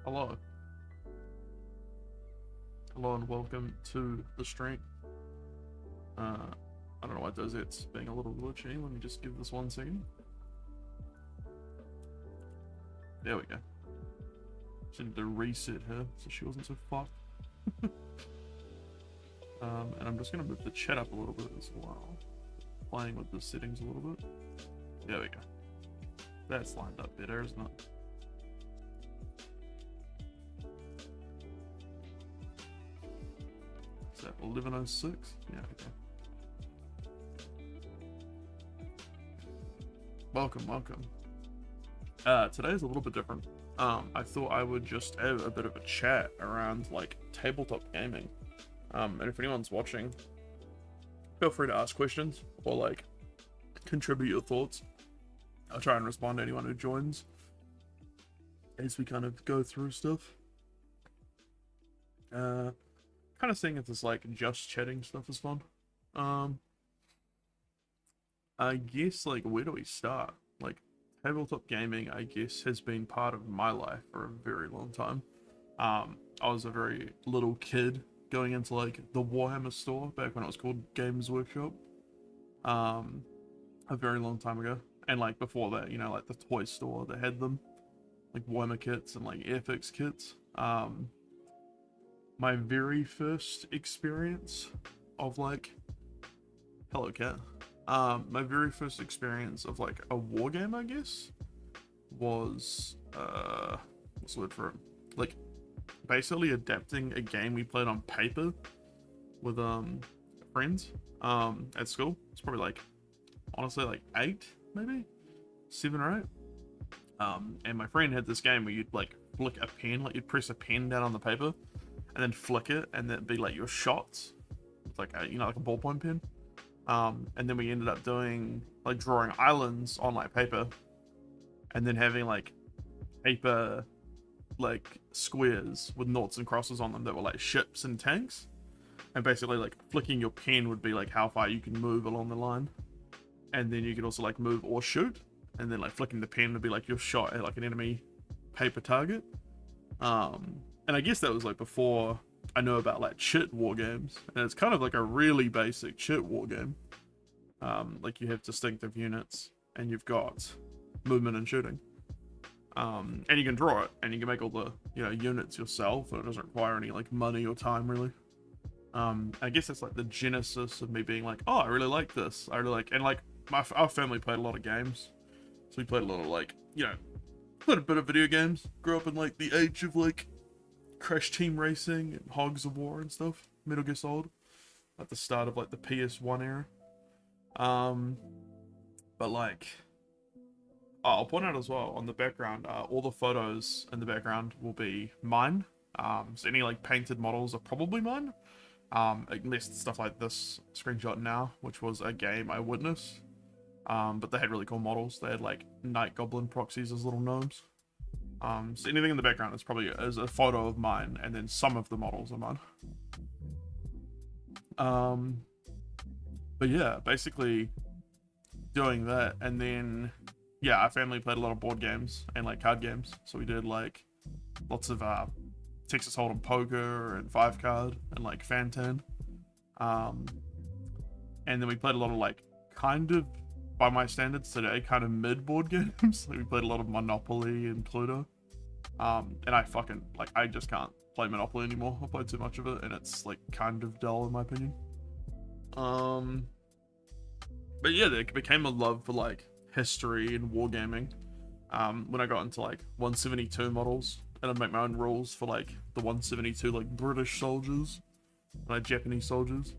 Hello. Hello and welcome to the stream. I don't know why it's being a little glitchy. Let me just give this 1 second. There we go. Just need to reset her so she wasn't so fucked. And I'm just gonna move the chat up a little bit as well. Playing with the settings a little bit. There we go. That's lined up better, isn't it? Is that 11:06? Yeah, okay. Welcome, welcome. Today's a little bit different. I thought I would just have a bit of a chat around like tabletop gaming. And if anyone's watching, feel free to ask questions or like contribute your thoughts. I'll try and respond to anyone who joins as we kind of go through stuff. Kind of seeing if this like just chatting stuff is fun. I guess like where do we start? Like tabletop gaming, I guess, has been part of my life for a very long time. I was a very little kid going into like the Warhammer store back when it was called Games Workshop. A very long time ago. And like before that, you know, like the toy store that had them, like Warhammer kits and like Airfix kits. My very first experience of like, hello cat. My very first experience of like a war game, I guess, was what's the word for it? Like basically adapting a game we played on paper with friends at school. It's probably like honestly like 8, maybe 7 or 8. And my friend had this game where you'd like flick a pen, like you'd press a pen down on the paper and then flick it, and that'd be like your shots. It's like a, you know, like a ballpoint pen. And then we ended up doing like drawing islands on like paper, and then having like paper like squares with noughts and crosses on them that were like ships and tanks. And basically like flicking your pen would be like how far you can move along the line, and then you could also like move or shoot, and then like flicking the pen would be like your shot at like an enemy paper target. And I guess that was like before I know about like chit war games, and it's kind of like a really basic chit war game. Like you have distinctive units, and you've got movement and shooting, and you can draw it, and you can make all the, you know, units yourself, and it doesn't require any like money or time really. I guess that's like the genesis of me being like, oh, I really like this. I really like, and like our family played a lot of games, so we played a lot of like, you know, played a bit of video games. Grew up in like the age of like Crash Team Racing and Hogs of War and stuff. Metal Gear Solid, at the start of like the PS1 era. But like, I'll point out as well on the background, all the photos in the background will be mine. So any like painted models are probably mine. Unless stuff like this screenshot now, which was a game I witnessed. But they had really cool models. They had like Night Goblin proxies as little gnomes. So anything in the background is probably a photo of mine, and then some of the models are mine. But yeah, basically doing that, and then yeah, our family played a lot of board games and like card games. So we did like lots of Texas Hold'em poker and 5-card and like Fan-Tan. And then we played a lot of like kind of, by my standards today, kind of mid-board games. Like we played a lot of Monopoly and Cluedo. And I fucking, like, I just can't play Monopoly anymore. I played too much of it, and it's like kind of dull in my opinion. But yeah, there became a love for like history and wargaming. When I got into like 172 models, and I'd make my own rules for like the 172 like British soldiers and like Japanese soldiers,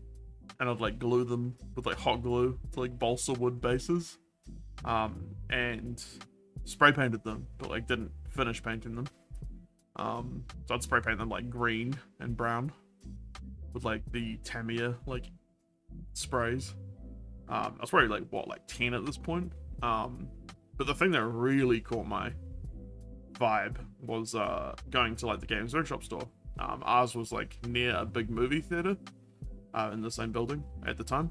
and I'd like glue them with like hot glue to like balsa wood bases, and spray painted them, but like didn't finish painting them. So I'd spray paint them like green and brown with like the Tamiya like sprays. I was probably like what, like 10 at this point. But the thing that really caught my vibe was going to like the Games Workshop store. Ours was like near a big movie theater in the same building at the time.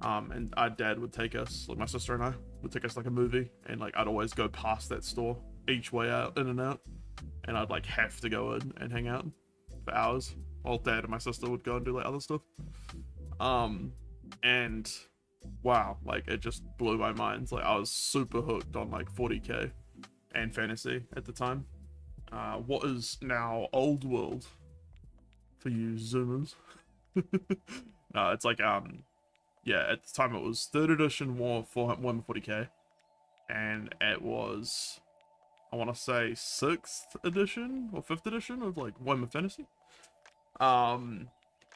And our dad would take us, like my sister and I would take us like a movie, and like I'd always go past that store each way out, in and out, and I'd like have to go in and hang out for hours while dad and my sister would go and do like other stuff. And wow, like it just blew my mind. Like I was super hooked on like 40k and fantasy at the time. What is now old world for you zoomers? No, it's like yeah, at the time it was 3rd edition War for Warhammer 40k, and it was, I want to say 6th edition or 5th edition of like Warhammer Fantasy.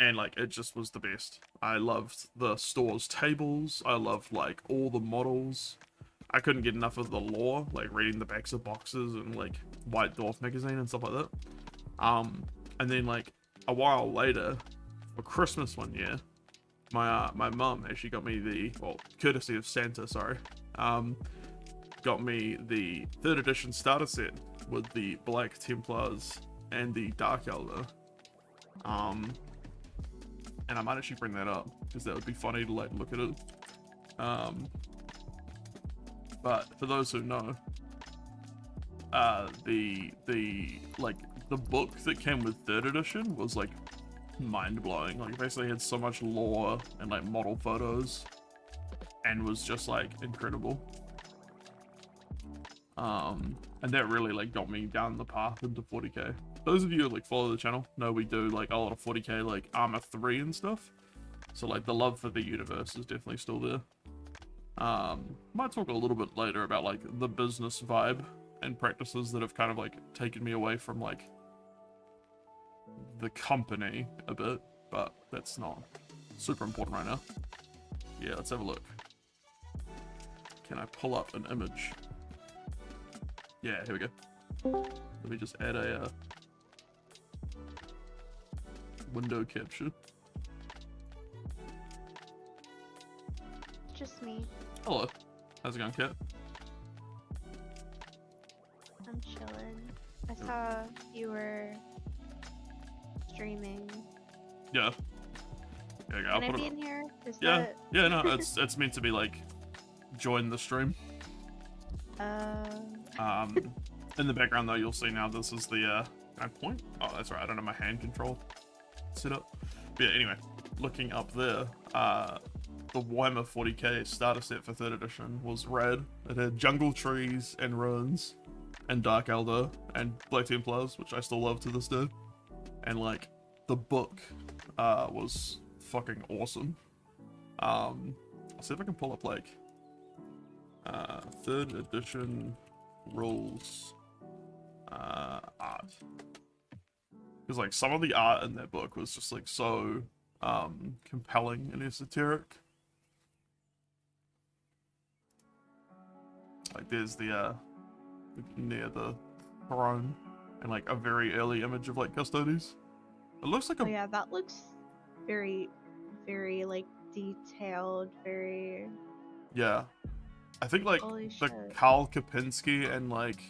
And like it just was the best. I loved the store's tables. I loved like all the models. I couldn't get enough of the lore, like reading the backs of boxes and like White Dwarf magazine and stuff like that. And then like a while later, for Christmas one year, my mum actually got me the, well, courtesy of Santa, sorry, got me the 3rd edition starter set with the Black Templars and the Dark Elder. And I might actually bring that up because that would be funny to like look at it. But for those who know, the book that came with 3rd edition was like mind-blowing. Like basically had so much lore and like model photos, and was just like incredible. And that really like got me down the path into 40k. Those of you who like follow the channel know we do like a lot of 40k like Armor 3 and stuff. So like the love for the universe is definitely still there. Might talk a little bit later about like the business vibe and practices that have kind of like taken me away from like the company a bit, but that's not super important right now. Yeah, let's have a look. Can I pull up an image? Yeah, here we go. Let me just add a window capture. Just me. Hello. How's it going, Kat? I'm chilling. I saw you were streaming. Yeah. There you go. Can I be in here? Is yeah. that... Yeah, no, it's meant to be like join the stream. In the background though, you'll see now this is the can I point? Oh, that's right. I don't have my hand control set up. But yeah, anyway, looking up there, the Warhammer 40k starter set for 3rd edition was red. It had Jungle Trees and Ruins and Dark Elder and Black Templars, which I still love to this day. And like the book was fucking awesome. I'll see if I can pull up like 3rd edition rules art, because like some of the art in that book was just like so compelling and esoteric. Like there's the near the throne and like a very early image of like Custodes. It looks like a... Oh yeah, that looks very, very like detailed, very... Yeah. I think like Holy the shit. Karl Kapinski and like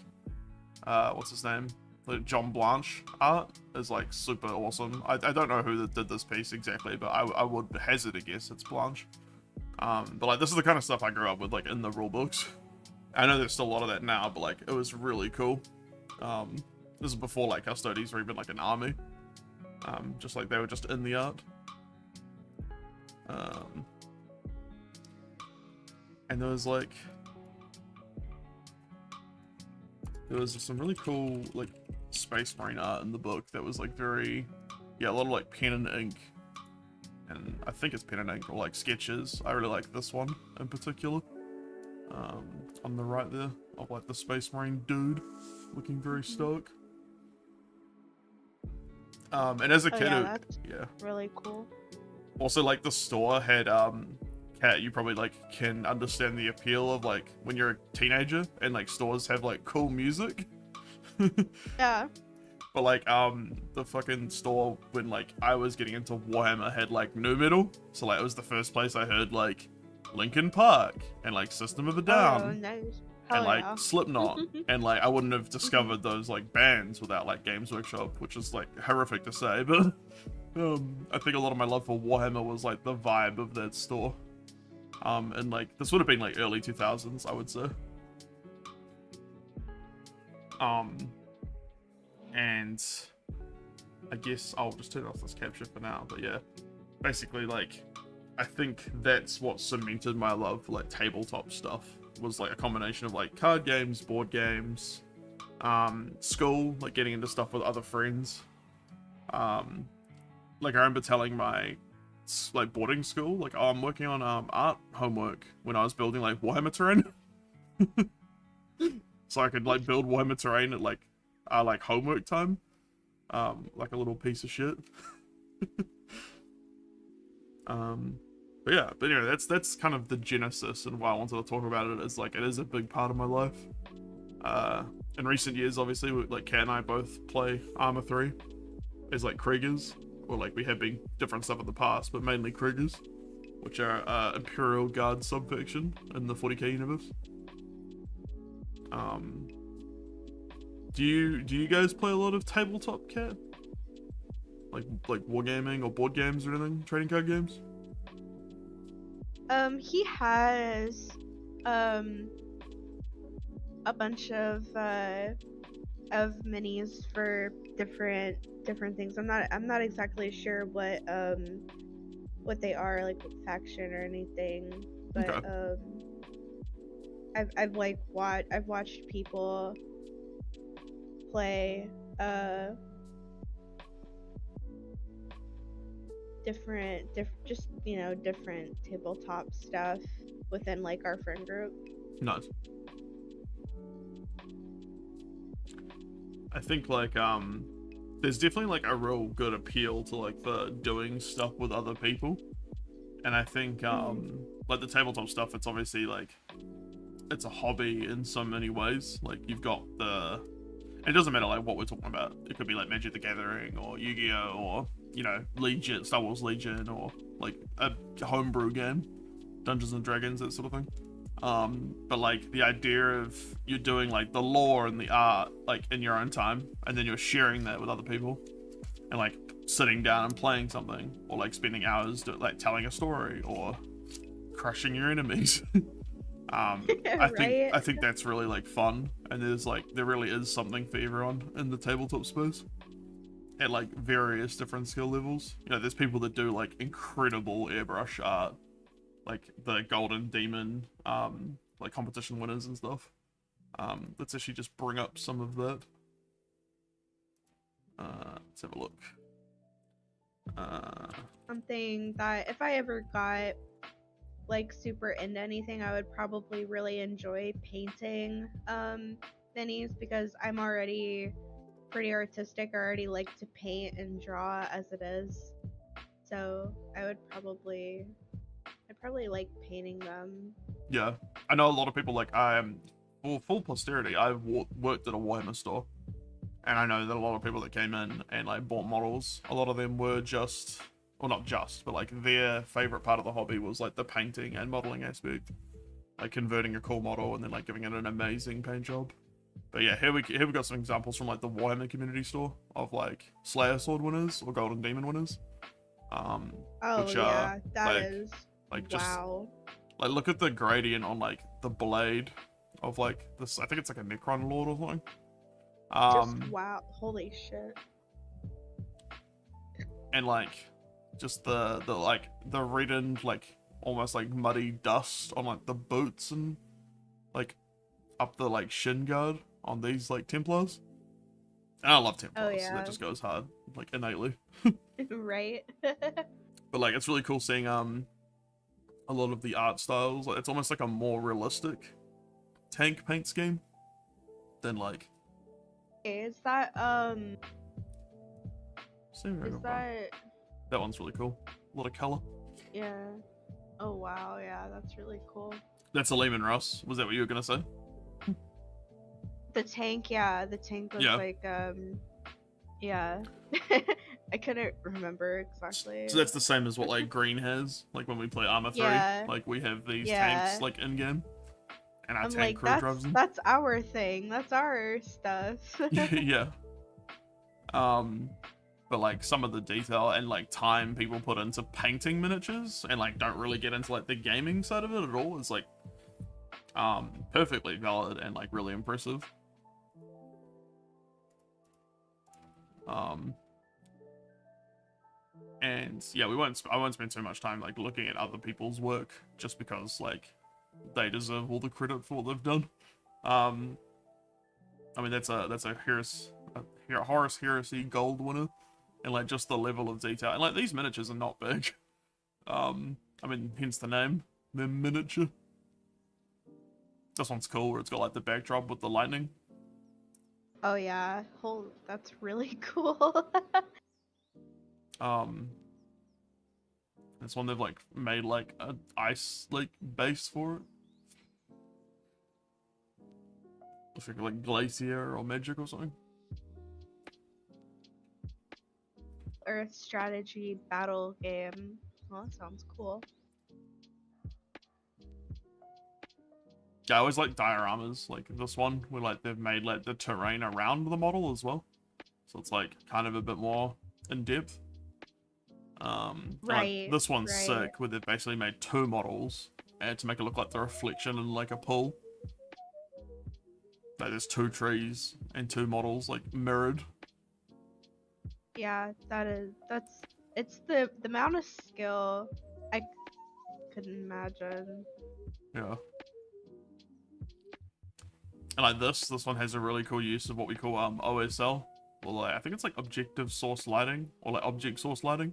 what's his name? Like John Blanche art is like super awesome. I don't know who did this piece exactly, but I would hazard a guess it's Blanche. But like this is the kind of stuff I grew up with like in the rule books. I know there's still a lot of that now, but like it was really cool. This is before like Custodes were even like an army. Just like they were just in the art. And there was like some really cool like Space Marine art in the book that was like very, yeah, a lot of like pen and ink, and I think it's pen and ink or like sketches. I really like this one in particular. On the right there of like the Space Marine dude looking very stoic. And as a kid, that's yeah, really cool. also like the store had Kat, you probably like can understand the appeal of like when you're a teenager and like stores have like cool music. Yeah. But like the fucking store when like I was getting into Warhammer had like nu metal, so like it was the first place I heard like Linkin Park and like System of a Down. Oh, nice. And like yeah. Slipknot, and like I wouldn't have discovered those like bands without like Games Workshop, which is like horrific to say, but I think a lot of my love for Warhammer was like the vibe of that store. And like this would have been like early 2000s, I would say. And I guess I'll just turn off this capture for now, but yeah, basically like I think that's what cemented my love for like tabletop stuff, was like a combination of like card games, board games, school, like getting into stuff with other friends. Like I remember telling my like boarding school, like, oh, I'm working on art homework when I was building like Warhammer terrain. So I could like build Warhammer terrain at like homework time. Like a little piece of shit. But yeah, but anyway, that's kind of the genesis and why I wanted to talk about it. Is like it is a big part of my life. In recent years, obviously, like Kat and I both play Armor 3 as like Kriegers, or like we have been different stuff in the past, but mainly Kriegers, which are Imperial Guard subfaction in the 40k universe. Do you guys play a lot of tabletop, Kat? Like wargaming or board games or anything? Trading card games? He has a bunch of minis for different things. I'm not exactly sure what they are, like what faction or anything, but okay. I've watched people play different tabletop stuff within like our friend group. Nice. I think like there's definitely like a real good appeal to like the doing stuff with other people, and I think like the tabletop stuff, it's obviously like it's a hobby in so many ways. Like you've got the, it doesn't matter like what we're talking about. It could be like Magic the Gathering or Yu-Gi-Oh or you know Legion, Star Wars Legion, or like a homebrew game, Dungeons and Dragons, that sort of thing. But like the idea of you're doing like the lore and the art like in your own time, and then you're sharing that with other people, and like sitting down and playing something, or like spending hours like telling a story or crushing your enemies. I think that's really like fun, and there really is something for everyone in the tabletop space at like various different skill levels. You know, there's people that do like incredible airbrush art, like the Golden Demon like competition winners and stuff. Let's actually just bring up some of that. Let's have a look. Something that if I ever got like super into anything, I would probably really enjoy painting minis, because I'm already pretty artistic. I already like to paint and draw as it is, so I'd probably like painting them. Yeah, I know a lot of people. Like I am, for full posterity, I've worked at a Warhammer store, and I know that a lot of people that came in and like bought models, a lot of them were just, well not just, but like their favorite part of the hobby was like the painting and modeling aspect, like converting a cool model and then like giving it an amazing paint job. But yeah, here we got some examples from like the Warhammer community store of like Slayer Sword winners or Golden Demon winners. Which yeah, that like, is like just wow. like look at the gradient on like the blade of like this. I think it's like a Necron Lord or something. Just wow, holy shit. And like just the like the reddened like almost like muddy dust on like the boots and like up the like shin guard on these like Templars. And I love Templars, Oh, yeah. so that just goes hard like innately. Right. But like it's really cool seeing a lot of the art styles. Like, it's almost like a more realistic tank paint scheme than like. Is that that one's really cool. A lot of color. yeah. Oh wow, yeah, that's really cool. That's a Lehman Russ. Was that what you were gonna say? The tank, yeah, the tank was like yeah. I couldn't remember exactly. So that's the same as what like Green has. Like when we play Armor 3, like we have these tanks like in game, and our I'm tank like, crew drives them. That's our thing. That's our stuff. Yeah. But like some of the detail and like time people put into painting miniatures and like don't really get into like the gaming side of it at all is like perfectly valid and like really impressive. And yeah, I won't spend too much time like looking at other people's work just because like they deserve all the credit for what they've done. I mean that's a Horus Heresy gold winner, and like just the level of detail, and like these miniatures are not big. I mean hence the name, they're miniature. This one's cool where it's got like the backdrop with the lightning. Oh yeah, that's really cool. This one they've like made like an ice like base for it. Looks like Glacier or Magic or something. Earth strategy battle game. Well, that sounds cool. Yeah, I always like dioramas like this one where like they've made like the terrain around the model as well. So it's like kind of a bit more in depth. Right. This one's sick where they've basically made two models and to make it look like the reflection in like a pool. Like there's two trees and two models like mirrored. Yeah, it's the amount of skill I couldn't imagine. Yeah. And like this one has a really cool use of what we call OSL, or like I think it's like objective source lighting or like object source lighting,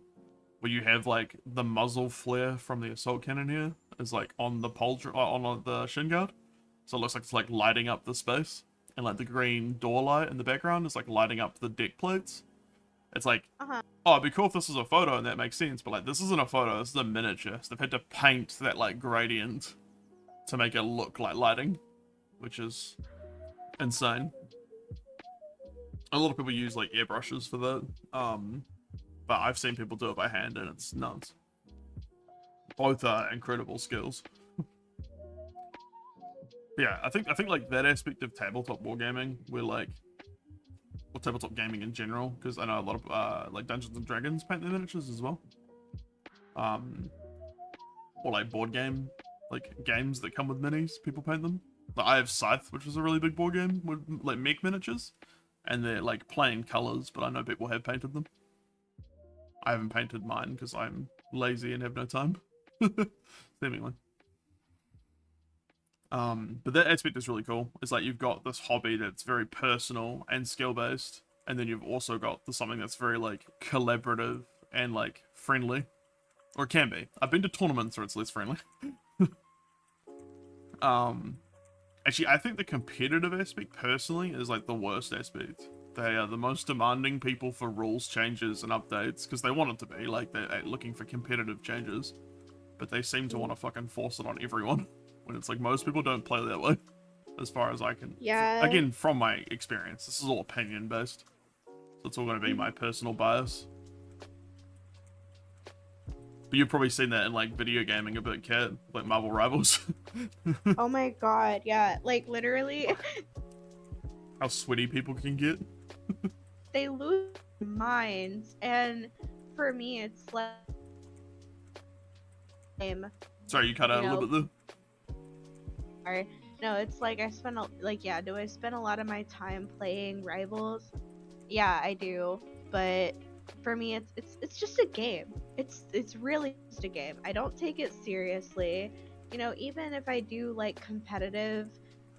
where you have like the muzzle flare from the assault cannon here is like on the on the shin guard, so it looks like it's like lighting up the space, and like the green door light in the background is like lighting up the deck plates. It's like, oh, it'd be cool if this was a photo and that makes sense, but like this isn't a photo, this is a miniature. So they've had to paint that like gradient to make it look like lighting. which is insane. A lot of people use like airbrushes for that, but I've seen people do it by hand and it's nuts. Both are incredible skills. Yeah, I think like that aspect of tabletop wargaming, where like, or tabletop gaming in general, because I know a lot of like Dungeons and Dragons paint their miniatures as well. Or like board game, like games that come with minis, people paint them. Like, I have Scythe, which is a really big board game with like mech miniatures, and they're like plain colors, but I know people have painted them. I haven't painted mine because I'm lazy and have no time, seemingly. But that aspect is really cool. It's like you've got this hobby that's very personal and skill-based, and then you've also got something that's very like collaborative and like friendly, or it can be. I've been to tournaments where it's less friendly. Actually, I think the competitive aspect personally is like the worst aspect. They are the most demanding people for rules changes and updates because they want it to be like they're looking for competitive changes, but they seem to want to fucking force it on everyone. When it's like most people don't play that way, as far as I can. Yeah. Again, from my experience, this is all opinion based, so it's all going to be my personal bias. But you've probably seen that in like video gaming a bit, Kat, like Marvel Rivals. Oh my god, yeah, like literally. How sweaty people can get. They lose their minds, and for me, it's like. Sorry, you cut out a little bit there. No, it's like I spend do I spend a lot of my time playing Rivals? Yeah, I do. But for me it's just a game. It's really just a game. I don't take it seriously. You know, even if I do like competitive,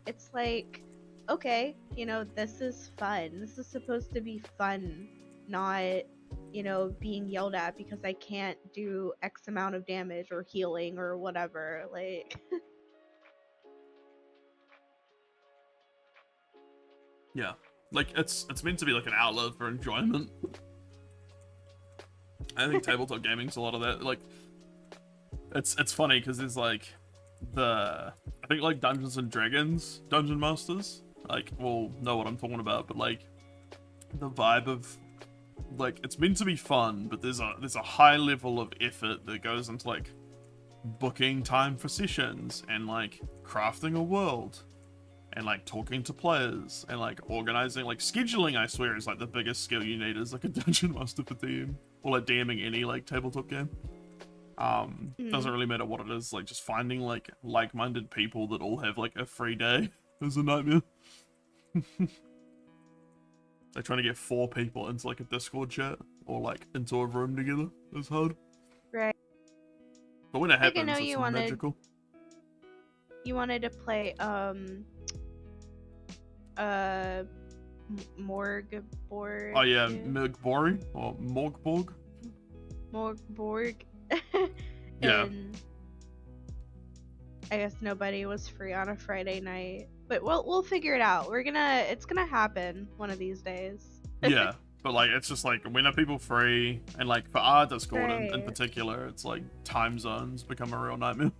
it's like, okay, you know, this is fun. This is supposed to be fun, not, you know, being yelled at because I can't do X amount of damage or healing or whatever. Like Yeah, like it's meant to be like an outlet for enjoyment. I think tabletop gaming's a lot of that. Like, it's funny because there's like I think like Dungeons and Dragons dungeon masters like will know what I'm talking about, but like the vibe of like it's meant to be fun, but there's a high level of effort that goes into like booking time for sessions and like crafting a world. And like talking to players and like organizing, like scheduling, I swear, is like the biggest skill you need as like a dungeon master for DM, or like DMing any like tabletop game. Doesn't really matter what it is, like just finding like-minded people that all have like a free day is a nightmare. Like trying to get 4 people into like a Discord chat or like into a room together is hard. Right. But when it happens, I know it's magical. You wanted to play Morgborg. Oh yeah, Morgborg or Morgborg. Morgborg. Yeah. And I guess nobody was free on a Friday night, but we'll figure it out. It's gonna happen one of these days. Yeah, but like it's just like when are people free, and like for our Discord in Right. particular, it's like time zones become a real nightmare.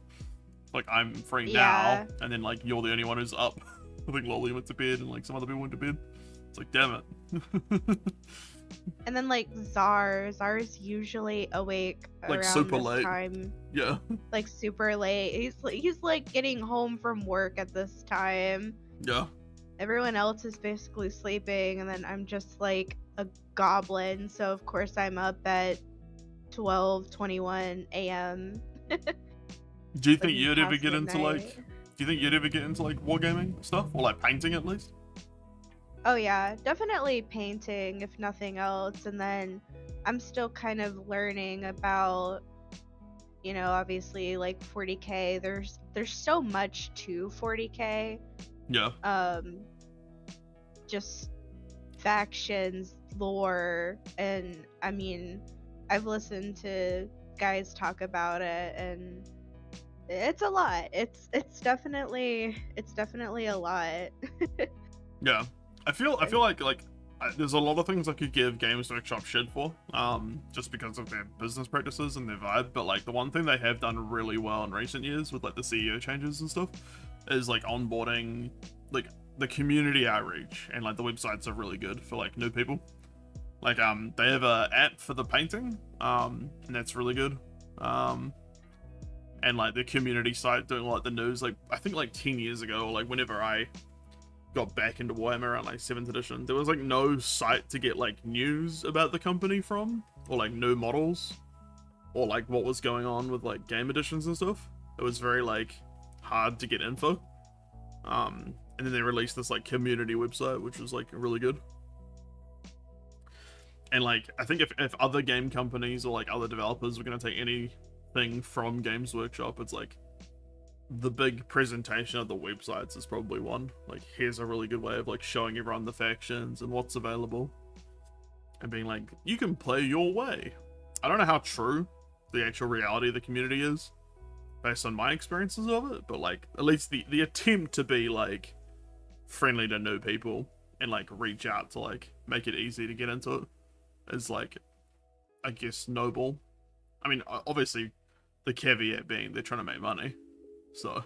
Like I'm free Yeah. now, and then like you're the only one who's up. I think Lolly went to bed, and like some other people went to bed. It's like, damn it. And then like Czar's usually awake Like, around super this late. time, Yeah. like super late. He's like getting home from work at this time. Yeah. Everyone else is basically sleeping, and then I'm just like a goblin, so of course I'm up at 12:21 a.m. Do you think Like, you'd ever past get into like? midnight. Do you think you'd ever get into like wargaming stuff or like painting at least? Oh yeah, definitely painting if nothing else, and then I'm still kind of learning about, you know, obviously like 40k. There's so much to 40k. Yeah. Just factions, lore, and I mean, I've listened to guys talk about it, and it's a lot. It's definitely a lot. Yeah. I feel like there's a lot of things I could give Games Workshop shit for, just because of their business practices and their vibe. But like the one thing they have done really well in recent years with like the CEO changes and stuff, is like onboarding, like the community outreach, and like the websites are really good for like new people. Like they have a app for the painting, and that's really good. And like the community site doing like the news, like I think like 10 years ago, or like whenever I got back into Warhammer around like 7th edition, there was like no site to get like news about the company from, or like new models, or like what was going on with like game editions and stuff. It was very like hard to get info. And then they released this like community website, which was like really good. And like I think if other game companies or like other developers were going to take anything from Games Workshop, it's like the big presentation of the websites is probably one. Like, here's a really good way of like showing everyone the factions and what's available, and being like, you can play your way. I don't know how true the actual reality of the community is based on my experiences of it, but like at least the attempt to be like friendly to new people and like reach out to like make it easy to get into it is like, I guess, noble. I mean, obviously the caveat being they're trying to make money, so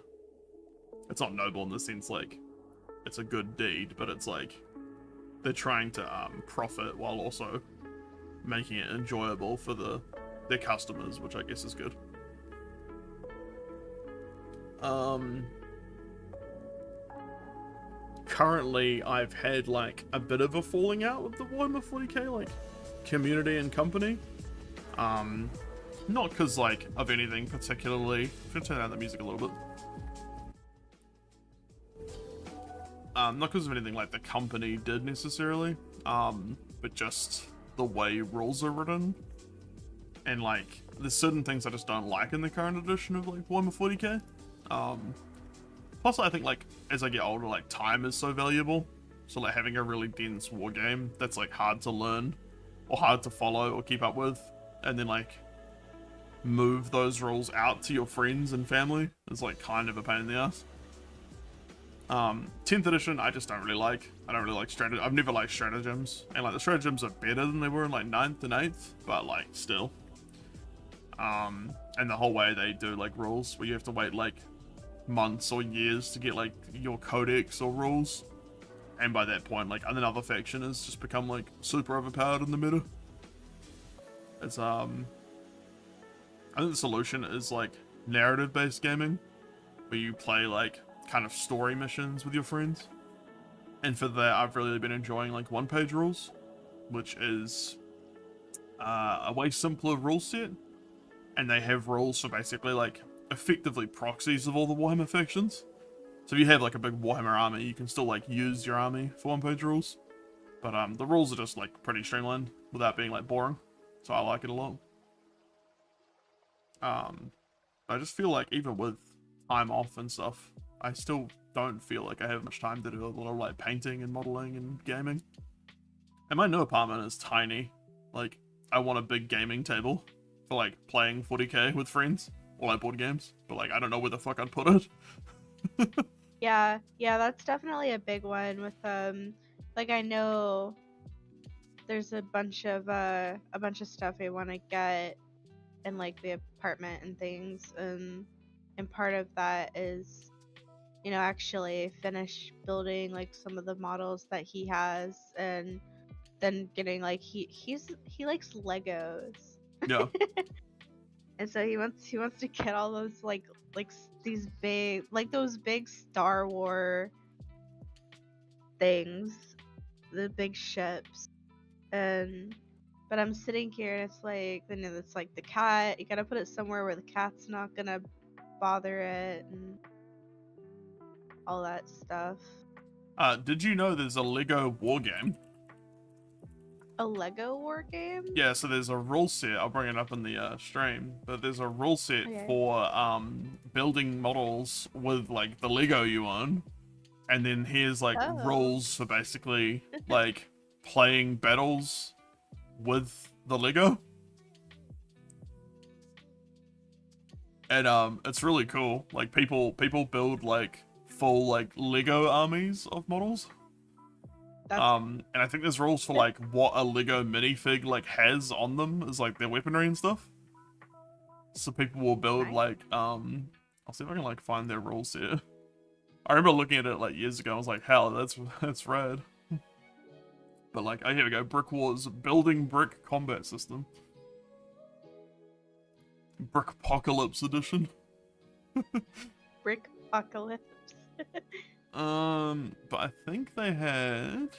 it's not noble in the sense like it's a good deed, but it's like they're trying to profit while also making it enjoyable for their customers, which I guess is good. Currently I've had like a bit of a falling out with the Warhammer 40k like community and company. Not because like of anything particularly. I'm gonna turn down the music a little bit. Not because of anything like the company did necessarily, but just the way rules are written. And like, there's certain things I just don't like in the current edition of like Warhammer 40k. Plus I think like, as I get older, like time is so valuable. So like having a really dense war game that's like hard to learn, or hard to follow, or keep up with, and then like move those rules out to your friends and family is like kind of a pain in the ass. 10th edition, I just don't really like. I don't really like strategy. I've never liked stratagems, and like the stratagems are better than they were in like 9th and 8th, but like still. And the whole way they do like rules, where you have to wait like months or years to get like your codex or rules, and by that point like another faction has just become like super overpowered in the meta. It's I think the solution is like narrative based gaming, where you play like kind of story missions with your friends. And for that I've really been enjoying like one-page rules, which is a way simpler rule set, and they have rules for basically like effectively proxies of all the Warhammer factions. So if you have like a big Warhammer army, you can still like use your army for one-page rules, but the rules are just like pretty streamlined without being like boring, so I like it a lot. I just feel like even with time off and stuff, I still don't feel like I have much time to do a lot of like painting and modeling and gaming. And my new apartment is tiny. Like, I want a big gaming table for like playing 40k with friends or like board games, but like I don't know where the fuck I'd put it. Yeah, that's definitely a big one with like I know there's a bunch of stuff I want to get in like the apartment and things, and part of that is, you know, actually finish building like some of the models that he has, and then getting like he likes Legos. Yeah. And so he wants to get all those like these big, like those big Star Wars things, the big ships. And but I'm sitting here and it's like, you know, it's like the cat, you gotta put it somewhere where the cat's not gonna bother it and all that stuff. Did you know there's a Lego war game? A Lego war game? Yeah, so there's a rule set, I'll bring it up in the stream, but there's a rule set for building models with like the Lego you own, and then here's like rules for basically like playing battles with the Lego. And it's really cool. Like people build like full like Lego armies of models. And I think there's rules for like what a Lego minifig like has on them as like their weaponry and stuff. So people will build like I'll see if I can like find their rules here. I remember looking at it like years ago. I was like, hell, that's rad. But like, oh, here we go. Brick Wars, building brick combat system. Brick Apocalypse edition. Brick Apocalypse. But I think they had.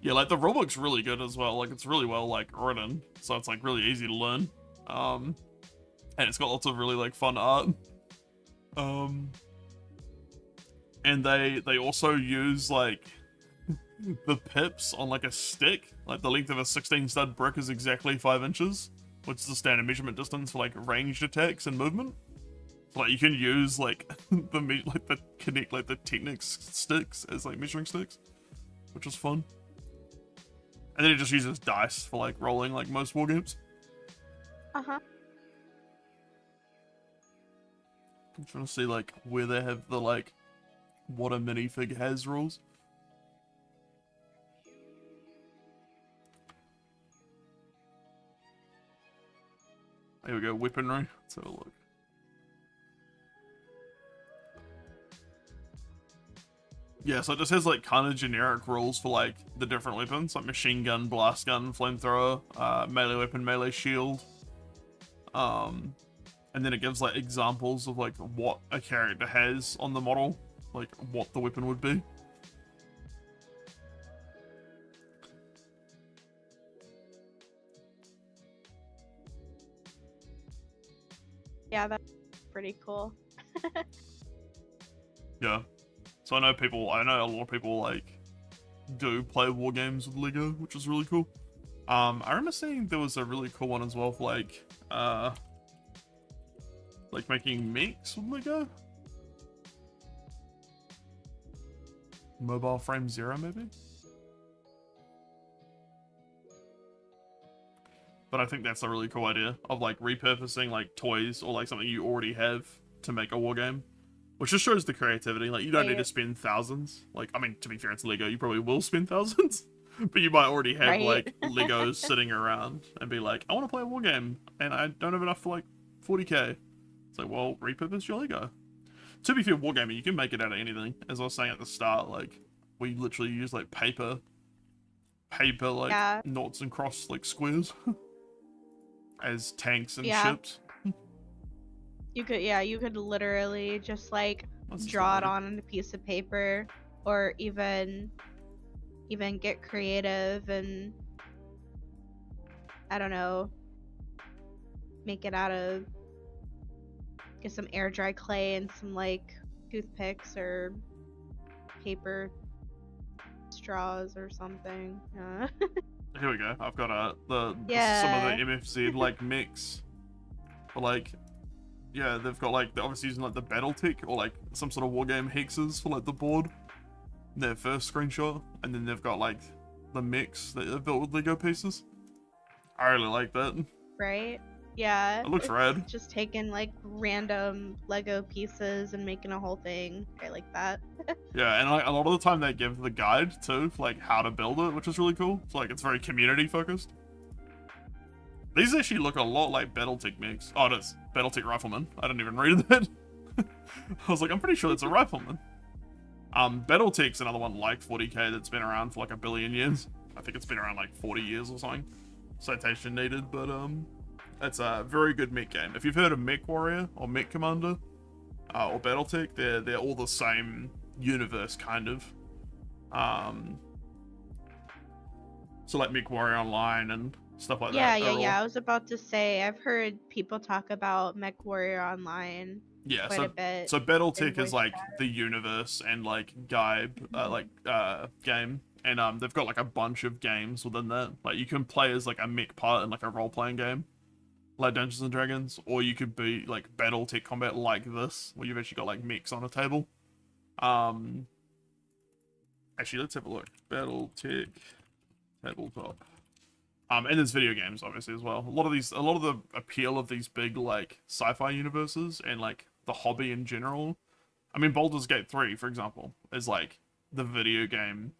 Yeah, like the rulebook's really good as well. Like it's really well like written, so it's like really easy to learn. And it's got lots of really like fun art. And they also use like the pips on like a stick. Like the length of a 16 stud brick is exactly 5 inches, which is the standard measurement distance for like ranged attacks and movement. So like you can use like the Technics sticks as like measuring sticks, which is fun. And then it just uses dice for like rolling like most war games. Uh-huh. I'm trying to see like where they have the like what a minifig has rules. Here we go, weaponry. Let's have a look. Yeah, so it just has like kind of generic rules for like the different weapons, like machine gun, blast gun, flamethrower, melee weapon, melee shield. And then it gives like examples of like what a character has on the model, like what the weapon would be. Yeah, that's pretty cool. Yeah. So I know a lot of people like do play war games with Lego, which is really cool. I remember seeing there was a really cool one as well for like making mechs with Lego. Mobile Frame Zero, maybe? But I think that's a really cool idea of like repurposing like toys or like something you already have to make a war game. Which just shows the creativity. Like, you don't need to spend thousands. Like, I mean, to be fair, it's Lego. You probably will spend thousands. But you might already have, like, Legos sitting around and be like, I want to play a war game, and I don't have enough for, like, 40k. It's like, well, repurpose your Lego. To be fair, wargaming, you can make it out of anything. As I was saying at the start, like, we literally use, like, paper, like, noughts and cross, like, squares as tanks and ships. You could literally just like draw it on a piece of paper, or even get creative and I don't know, make it out of get some air dry clay and some like toothpicks or paper straws or something. Here we go. I've got some of the MFZ like mix, but like. Yeah, they've got like, they're obviously using like the Battletech or like some sort of wargame hexes for like the board. Their first screenshot. And then they've got like the mix that they've built with Lego pieces. I really like that. Right? Yeah. It looks rad. Just taking like random Lego pieces and making a whole thing. I like that. Yeah, and like a lot of the time they give the guide too, for like how to build it, which is really cool. So like it's very community focused. These actually look a lot like Battletech mix. Oh, it is. Battletech Rifleman. I didn't even read that. I was like, I'm pretty sure it's a Rifleman. Battletech's another one like 40k that's been around for like a billion years. I think it's been around like 40 years or something. Citation needed, but it's a very good mech game. If you've heard of Mech Warrior or Mech Commander or Battletech, they're all the same universe kind of. So like Mech Warrior Online and stuff like that. Yeah. I was about to say, I've heard people talk about Mech Warrior Online quite a bit. So Battletech is like the universe and like game, and they've got like a bunch of games within that. Like you can play as like a mech part in like a role-playing game, like Dungeons and Dragons, or you could be like Battletech combat like this, where you've actually got like mechs on a table. Actually, let's have a look. Battletech Tabletop. And there's video games, obviously, as well. A lot of the appeal of these big, like, sci-fi universes and, like, the hobby in general. I mean, Baldur's Gate 3, for example, is, like, the video game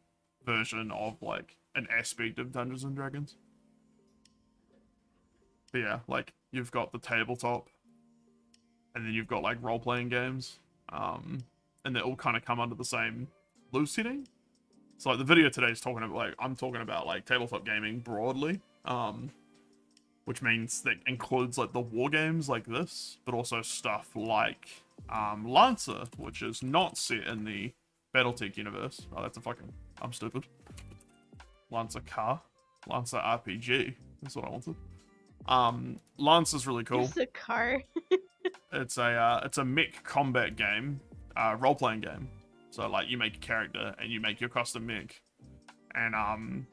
version of, like, an aspect of Dungeons and Dragons. But yeah, like, you've got the tabletop, and then you've got like role-playing games, and they all kind of come under the same loose heading. So like the video today is talking about I'm talking about like tabletop gaming broadly, which means that includes like the war games like this, but also stuff like Lancer, which is not set in the BattleTech universe. Oh, that's a fucking... I'm stupid. Lancer RPG. That's what I wanted. Lancer's really cool. It's a car. It's a mech combat game, role-playing game. So like you make a character and you make your custom mech, and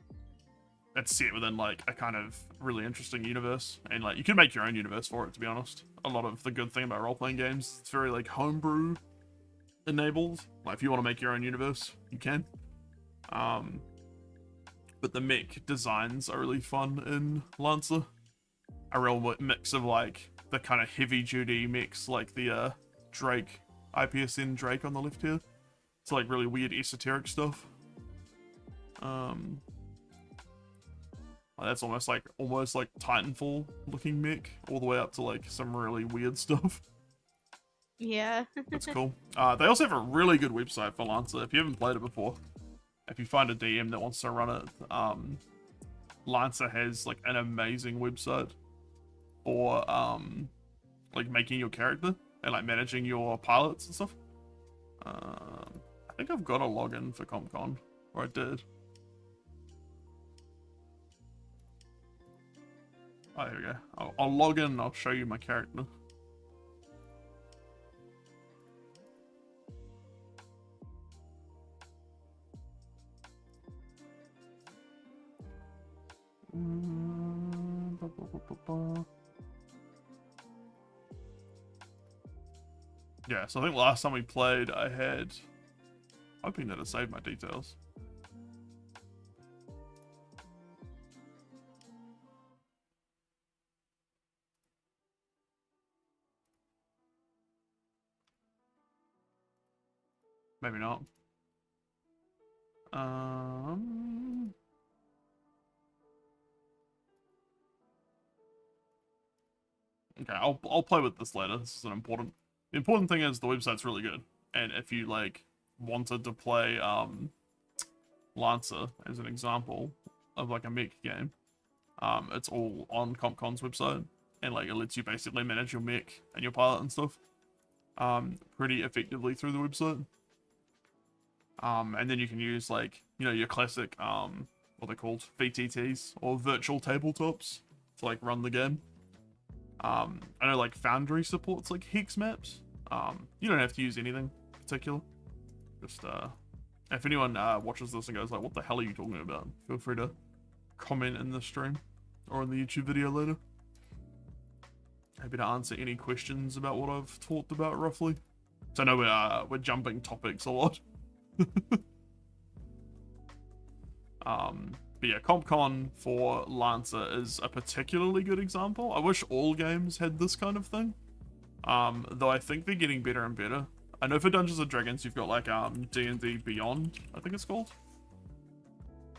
it's set within like a kind of really interesting universe, and like you can make your own universe for it. To be honest, a lot of the good thing about role-playing games, it's very like homebrew enabled. Like if you want to make your own universe, you can. But the mech designs are really fun in Lancer. A real mix of like the kind of heavy-duty mechs, like the Drake, IPSN Drake on the left here. It's like really weird esoteric stuff. That's almost like Titanfall looking mech, all the way up to like some really weird stuff. Yeah. That's cool. They also have a really good website for Lancer. If you haven't played it before, if you find a DM that wants to run it, Lancer has like an amazing website for like making your character and like managing your pilots and stuff. I think I've got a login for CompCon, or I did. Oh, here we go. I'll log in and I'll show you my character. Yeah, so I think last time we played, I had... hoping that it saved my details. Maybe not. Okay, I'll play with this later. This is an important... The important thing is the website's really good. And if you, like, wanted to play, Lancer as an example of, like, a mech game, it's all on CompCon's website. And, like, it lets you basically manage your mech and your pilot and stuff, pretty effectively through the website. And then you can use, like, you know, your classic, what they're called, VTTs, or virtual tabletops, to, like, run the game. I know, like, Foundry supports, like, hex maps. You don't have to use anything particular. Just, if anyone, watches this and goes, like, what the hell are you talking about? Feel free to comment in the stream, or in the YouTube video later. Happy to answer any questions about what I've talked about, roughly. So I know we're jumping topics a lot. But yeah, CompCon for Lancer is a particularly good example. I wish all games had this kind of thing. Though I think they're getting better and better. I know for Dungeons & Dragons you've got like D&D Beyond, I think it's called,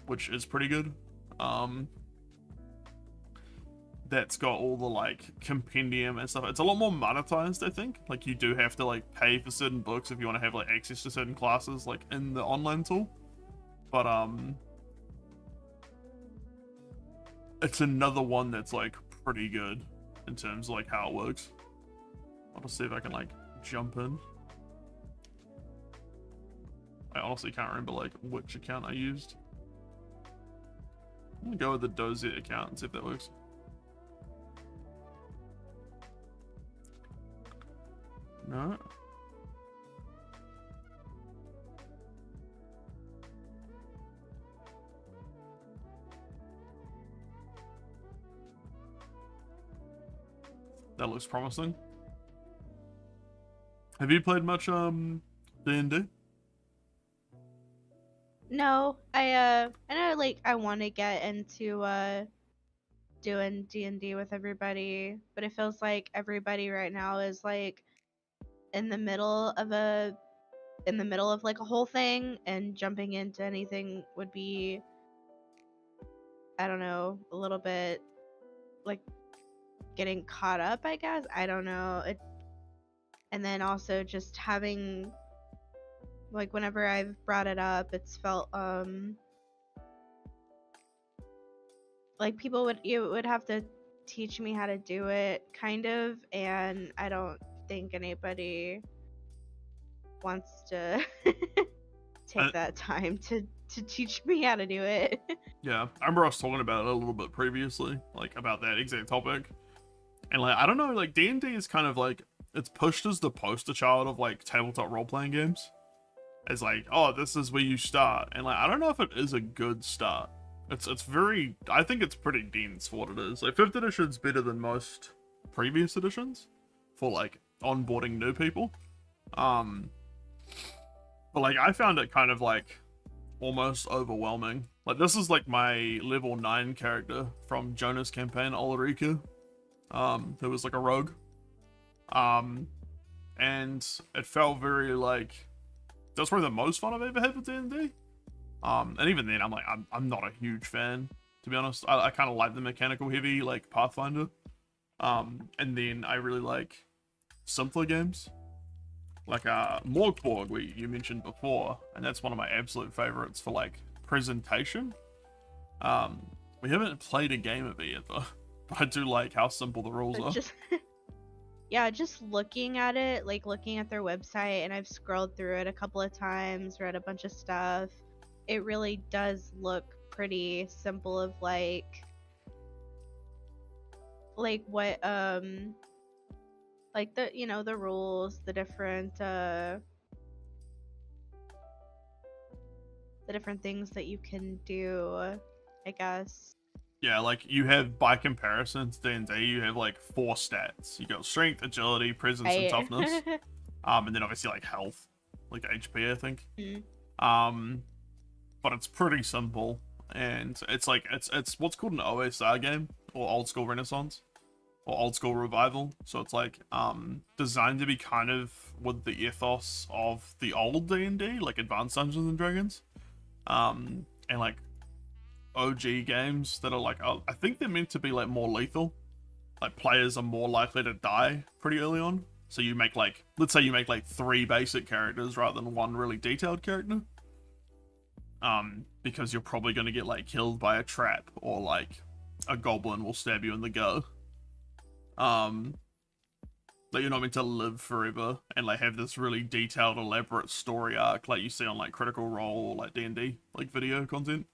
which is pretty good. That's got all the like compendium and stuff. It's a lot more monetized, I think. Like you do have to like pay for certain books if you want to have like access to certain classes like in the online tool. But it's another one that's like pretty good in terms of like how it works. I'll just see if I can like jump in. I honestly can't remember like which account I used. I'm gonna go with the DozChat account and see if that works. No. That looks promising. Have you played much D&D? No, I know like I want to get into doing D&D with everybody, but it feels like everybody right now is like in the middle of like a whole thing, and jumping into anything would be, I don't know, a little bit like getting caught up, I guess. I don't know. and then also just having, like, whenever I've brought it up, it's felt like people would have to teach me how to do it, kind of, and I don't think anybody wants to take that time to teach me how to do it. Yeah, I remember us talking about it a little bit previously, like about that exact topic. And like, I don't know, like D&D is kind of like, it's pushed as the poster child of like tabletop role-playing games. It's like, oh, this is where you start. And like, I don't know if it is a good start. It's very, I think it's pretty dense for what it is. Like 5th edition's better than most previous editions for like onboarding new people. But like, I found it kind of like almost overwhelming. Like this is like my level 9 character from Jonah's campaign, Ulrika. Who was like a rogue. And it felt very like, that's probably the most fun I've ever had with D&D. And even then, I'm not a huge fan, to be honest. I kind of like the mechanical heavy, like Pathfinder. And then I really like simpler games, like Morgborg, you mentioned before, and that's one of my absolute favorites for like presentation. We haven't played a game of it yet though, but I do like how simple the rules are. Yeah, just looking at it, like looking at their website, and I've scrolled through it a couple of times, read a bunch of stuff. It really does look pretty simple of like what like the, you know, the rules, the different things that you can do, I guess. Yeah, like you have, by comparison to D&D, you have like 4 stats. You got strength, agility, presence, and toughness. And then obviously like health, like HP, I think. But it's pretty simple, and it's like it's what's called an OSR game, or old school Renaissance, or old school revival. So it's like designed to be kind of with the ethos of the old D&D, like Advanced Dungeons and Dragons, and like OG games that are like, I think they're meant to be like more lethal. Like players are more likely to die pretty early on. So you make like, let's say you make like 3 basic characters rather than 1 really detailed character. Because you're probably going to get like killed by a trap, or like a goblin will stab you in the gut. That you're not meant to live forever and like have this really detailed, elaborate story arc like you see on like Critical Role or like D&D like video content.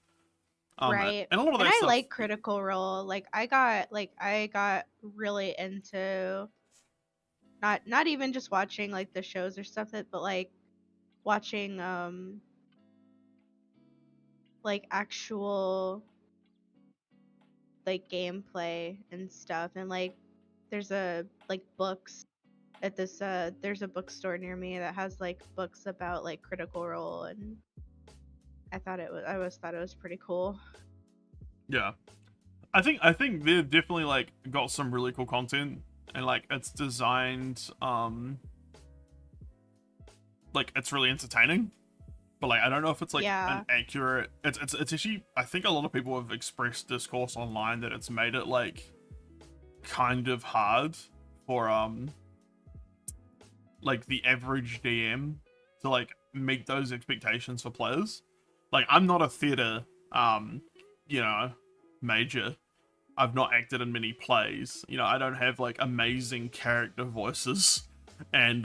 Right. And a lot of that and I stuff, like Critical Role. Like I got really into not even just watching like the shows or stuff, but like watching like actual like gameplay and stuff. And like there's like books at this there's a bookstore near me that has like books about like Critical Role, and I always thought it was pretty cool. Yeah, I think they've definitely like got some really cool content, and like it's designed like it's really entertaining, but like I don't know if it's like an accurate, it's actually, I think a lot of people have expressed discourse online that it's made it like kind of hard for like the average DM to like meet those expectations for players. Like I'm not a theater you know, major. I've not acted in many plays. You know, I don't have like amazing character voices, and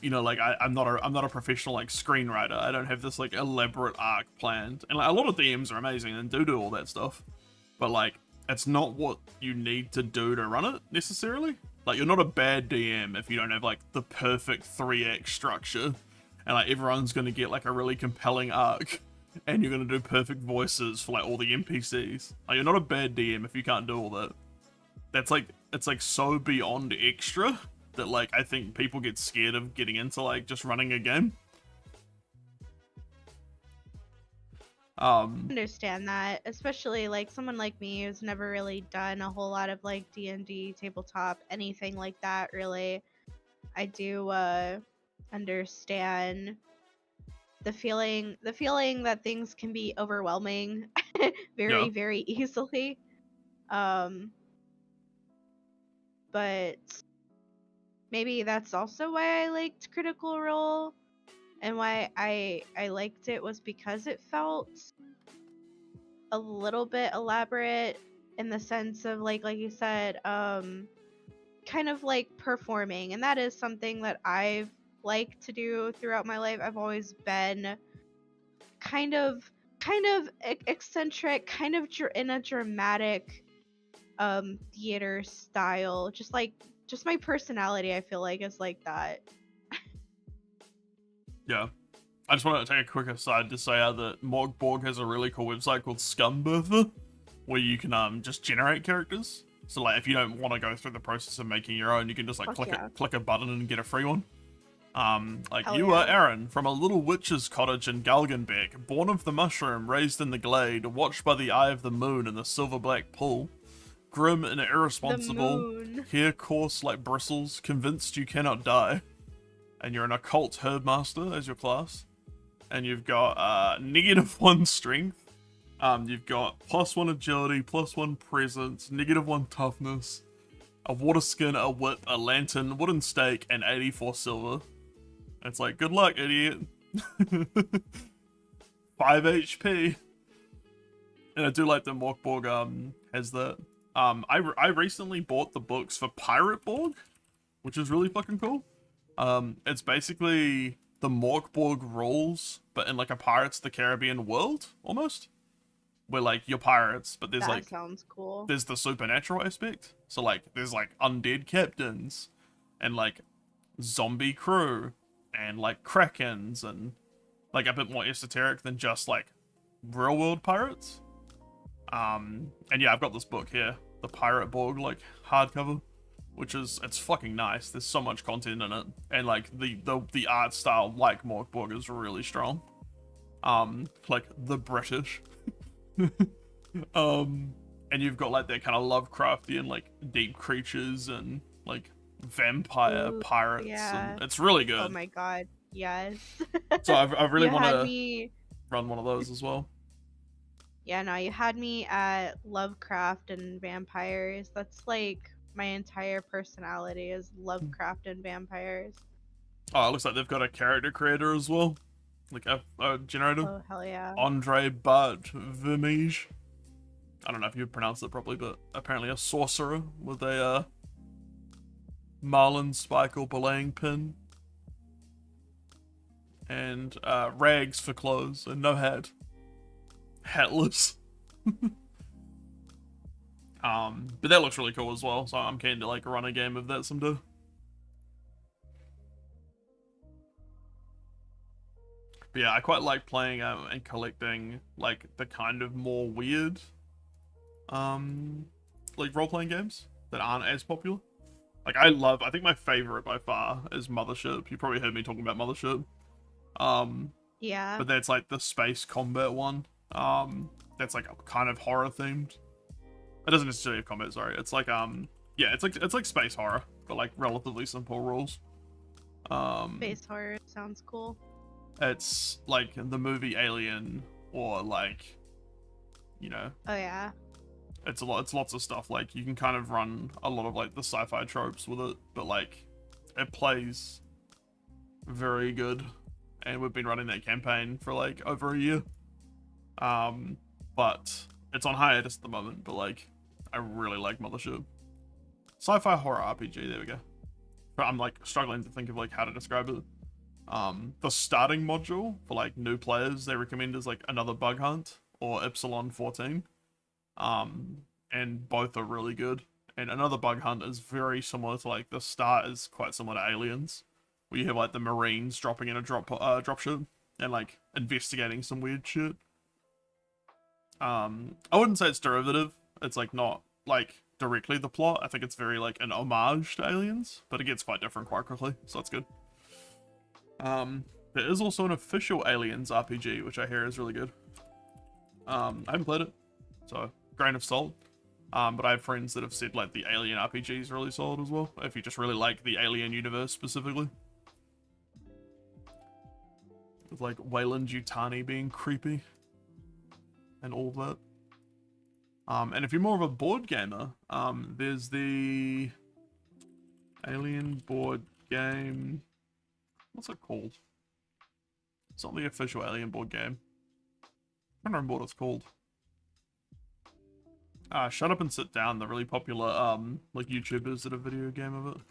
you know, like I'm not a professional like screenwriter. I don't have this like elaborate arc planned, and like a lot of DMs are amazing and do all that stuff, but like it's not what you need to do to run it necessarily. Like you're not a bad DM if you don't have like the perfect 3-act structure, and like everyone's gonna get like a really compelling arc, and you're gonna do perfect voices for like all the NPCs. Like you're not a bad DM if you can't do all that. That's like, it's like so beyond extra that like I think people get scared of getting into like just running a game. Understand that, especially like someone like me who's never really done a whole lot of like D&D, tabletop, anything like that really. I do understand the feeling that things can be overwhelming very easily. But maybe that's also why I liked Critical Role, and why I liked it was because it felt a little bit elaborate in the sense of like you said, kind of like performing, and that is something that I've liked to do throughout my life. I've always been kind of eccentric, kind of in a dramatic theater style, just my personality, I feel like, is like that. Yeah. I just want to take a quick aside to say that Morgborg has a really cool website called Scumberther, where you can just generate characters. So like, if you don't want to go through the process of making your own, you can just like click a button and get a free one. Like, Hell you yeah. are Aaron, from a little witch's cottage in Galgenbeck, born of the mushroom, raised in the glade, watched by the eye of the moon in the silver-black pool. Grim and irresponsible, hair coarse like bristles, convinced you cannot die. And you're an occult herbmaster as your class. And you've got -1 strength. You've got +1 agility, +1 presence, -1 toughness, a water skin, a whip, a lantern, wooden stake, and 84 silver. It's like, good luck, idiot. 5 HP. And I do like that Morgborg has that. I recently bought the books for Pirate Borg, which is really fucking cool. It's basically the Morgborg rules, but in like a Pirates of the Caribbean world, almost. Where like, you're pirates, but there's That sounds cool. there's the supernatural aspect. So like, there's like undead captains, and like zombie crew, and like krakens, and like a bit more esoteric than just like real world pirates. And yeah, I've got this book here, the Pirate Borg like hardcover, which is, it's fucking nice. There's so much content in it, and like the art style like Morgborg is really strong. Like the British. And you've got like that kind of Lovecraftian like deep creatures and like vampire pirates. Yeah. And it's really good. Oh my god, yes. So I really want to me... run one of those as well. Yeah, no, you had me at Lovecraft and vampires. That's like my entire personality is Lovecraft and vampires. Oh, it looks like they've got a character creator as well. Like a generator. Oh, hell yeah. Andre Vermeige. I don't know if you pronounced it properly, but apparently a sorcerer with a marlin spike or belaying pin. And rags for clothes and no hat. Hatless. But that looks really cool as well, so I'm keen to like run a game of that someday. But yeah, I quite like playing and collecting like the kind of more weird like role-playing games that aren't as popular. Like I think my favorite by far is Mothership. You probably heard me talking about Mothership. Yeah. But that's like the space combat one. That's like kind of horror themed. It doesn't necessarily have combat, sorry. It's like yeah, it's like space horror, but like relatively simple rules. Space horror sounds cool. It's like the movie Alien, or like, you know. Oh yeah. It's lots of stuff. Like, you can kind of run a lot of like the sci-fi tropes with it, but like it plays very good. And we've been running that campaign for like over a year. But it's on hiatus at the moment, but like I really like Mothership. Sci-fi horror RPG, there we go. But I'm like struggling to think of like how to describe it. The starting module for like new players they recommend is like Another Bug Hunt or Epsilon 14. And both are really good. And Another Bug Hunt is very similar to like the start is quite similar to Aliens, where you have like the Marines dropping in a dropship and like investigating some weird shit. I wouldn't say it's derivative. It's like not like directly the plot. I think it's very like an homage to Aliens, but it gets quite different quite quickly, so that's good. There is also an official Aliens RPG, which I hear is really good. I haven't played it, so grain of salt. But I have friends that have said like the Alien RPG is really solid as well, if you just really like the Alien universe specifically. With like Weyland-Yutani being creepy and all that. And if you're more of a board gamer, there's the Alien board game. What's it called? It's not the official Alien board game. I don't remember what it's called. Shut Up and Sit Down, the really popular like YouTubers did a video game of it.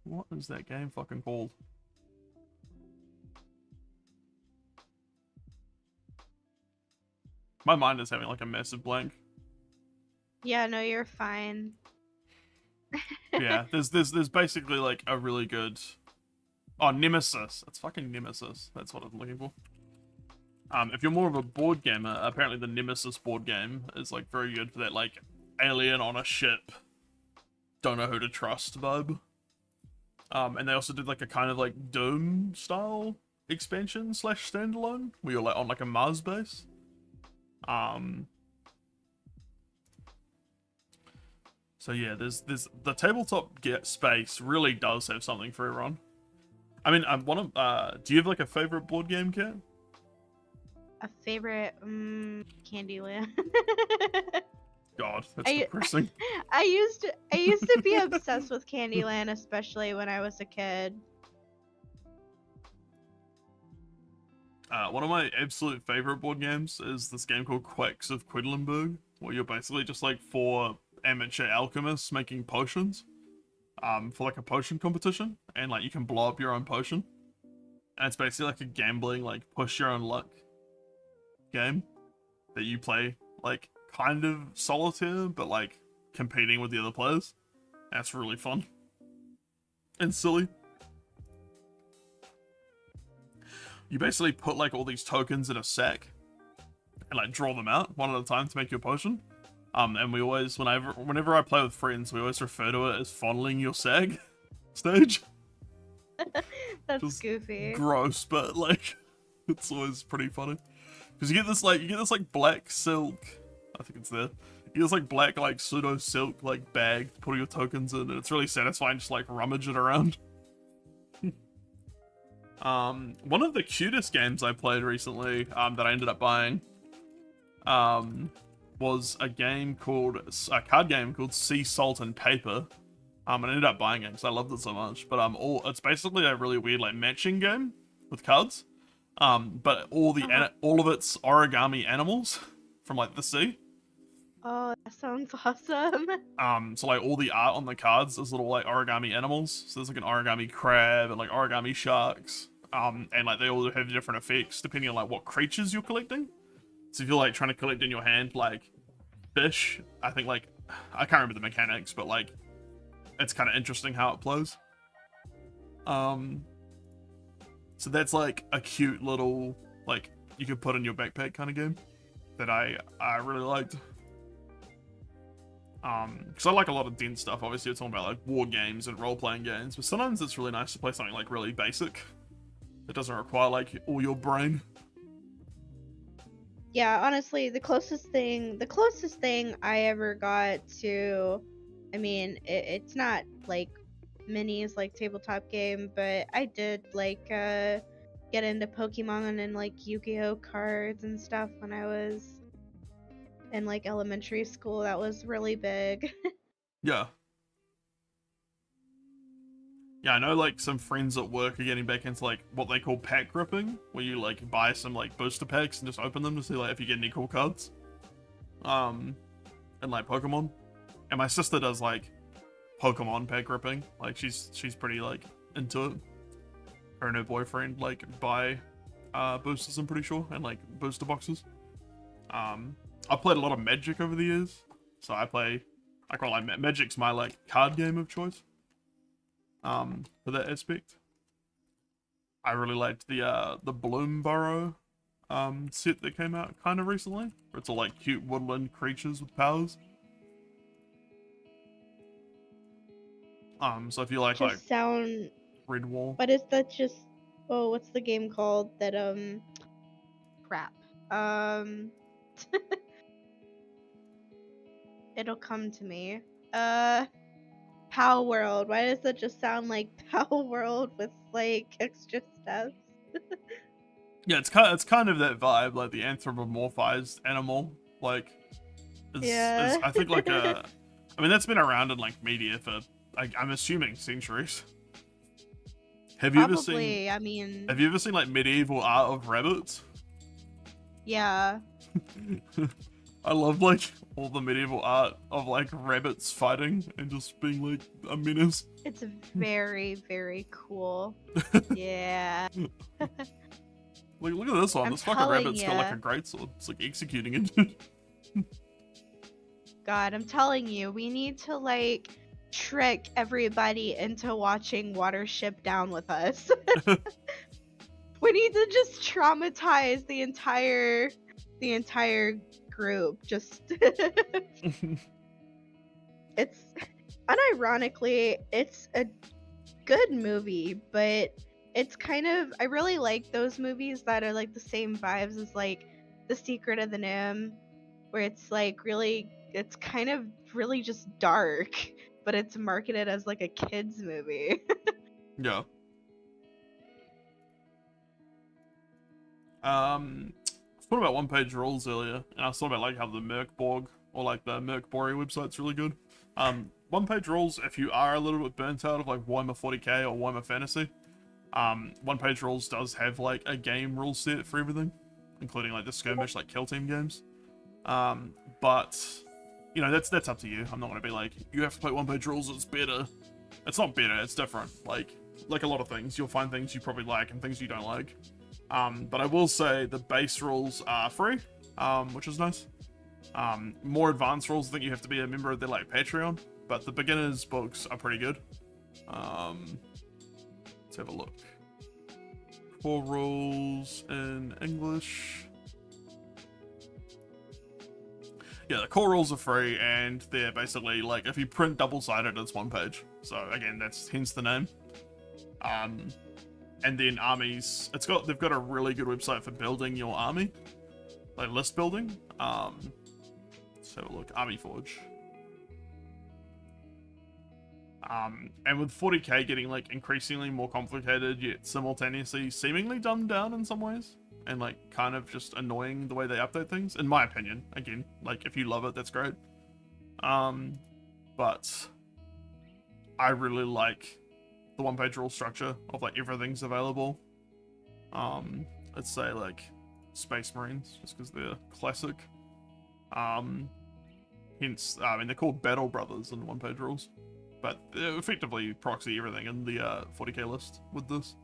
What is that game fucking called? My mind is having like a massive blank. Yeah, no, you're fine. Yeah, there's basically like a really good. Oh, Nemesis. It's fucking Nemesis. That's what I'm looking for. If you're more of a board gamer, apparently the Nemesis board game is like very good for that like alien on a ship, don't know who to trust vibe. And they also did like a kind of like Doom style expansion / standalone where you're like on like a Mars base. So yeah, there's the tabletop space really does have something for everyone. I mean, do you have like a favorite board game, Kat? A favorite, Candyland. God, that's depressing. I used to be obsessed with Candyland, especially when I was a kid. One of my absolute favorite board games is this game called Quacks of Quedlinburg, where you're basically just like 4 amateur alchemists making potions, for like a potion competition, and like you can blow up your own potion, and it's basically like a gambling, like push your own luck game that you play like kind of solitaire, but like competing with the other players. That's really fun and silly. You basically put like all these tokens in a sack and like draw them out one at a time to make your potion. And we always, whenever I play with friends, we always refer to it as fondling your sag stage. That's just goofy. Gross, but like it's always pretty funny. Because you get this like black silk, I think it's there. You get this like black like pseudo silk like bag to put all your tokens in, and it's really satisfying just like rummage it around. One of the cutest games I played recently, that I ended up buying, was a card game called Sea Salt and Paper. I ended up buying it because I loved it so much. But it's basically a really weird like matching game with cards. But all of it's origami animals from like the sea. Oh, that sounds awesome. So like all the art on the cards is little like origami animals. So there's like an origami crab and like origami sharks. And like they all have different effects depending on like what creatures you're collecting. So if you're like trying to collect in your hand like fish, I think like I can't remember the mechanics, but like it's kind of interesting how it plays. So that's like a cute little like you could put in your backpack kind of game that I really liked. Because I like a lot of dense stuff. Obviously, it's all about like war games and role-playing games, but sometimes it's really nice to play something like really basic that doesn't require like all your brain. Yeah, honestly, the closest thing I ever got to, I mean, it's not like minis like tabletop game, but I did like get into Pokemon and like Yu-Gi-Oh cards and stuff when I was in like elementary school. That was really big. Yeah. Yeah, I know like some friends at work are getting back into like what they call pack ripping, where you like buy some like booster packs and just open them to see like if you get any cool cards. And like Pokemon. And my sister does like Pokemon pack ripping. Like she's pretty like into it. Her and her boyfriend like buy boosters, I'm pretty sure, and like booster boxes. I've played a lot of Magic over the years, so I quite like Magic's my like card game of choice. For that aspect, I really liked the Bloomborough set that came out kind of recently, where it's all like cute woodland creatures with powers. So if you like just sound Redwall, what is that? Just what's the game called that crap it'll come to me. Pow World. Why does that just sound like Pow World with like extra steps? yeah, it's kind of that vibe, like the anthropomorphized animal, like Yeah. I think like I mean that's been around in like media for I'm assuming centuries. Have you ever seen? Probably. I mean, Have you ever seen like medieval art of rabbits? yeah. I love like all the medieval art of like rabbits fighting and just being like a menace. It's very, very cool. Yeah. Like look at this one. I'm This fucking telling rabbit's got like ya. a greatsword. It's like executing it. God, I'm telling you, we need to like trick everybody into watching Watership Down with us. We need to just traumatize the entire group. Just it's unironically, it's a good movie, but it's kind of, I really like those movies that are like the same vibes as like The Secret of the Nim, where it's like really, it's kind of really just dark, but it's marketed as like a kids movie. Yeah. I thought about one-page rules earlier, and I thought about like how the Merkborg or like the Merkbori website's really good. One-page rules, if you are a little bit burnt out of like Warhammer 40k or Warhammer Fantasy, one-page rules does have like a game rule set for everything, including like the skirmish, like kill team games. But you know that's up to you. I'm not gonna be like you have to play one-page rules. It's better. It's not better. It's different. Like a lot of things, you'll find things you probably like and things you don't like. But I will say the base rules are free, which is nice. More advanced rules, I think you have to be a member of their like Patreon, but the beginners books are pretty good. Let's have a look. Core rules in English. Yeah, the core rules are free, and they're basically like if you print double-sided, it's one page. So again, that's hence the name. And then armies, they've got a really good website for building your army, like list building. Let's have a look, Army Forge. And with 40k getting like increasingly more complicated, yet simultaneously seemingly dumbed down in some ways, and like kind of just annoying the way they update things, in my opinion. Again, like if you love it, that's great. But I really like the one-page rule structure of like everything's available. Let's say like Space Marines, just because they're classic. Hence, I mean they're called Battle Brothers in one-page rules, but they effectively proxy everything in the 40k list with this.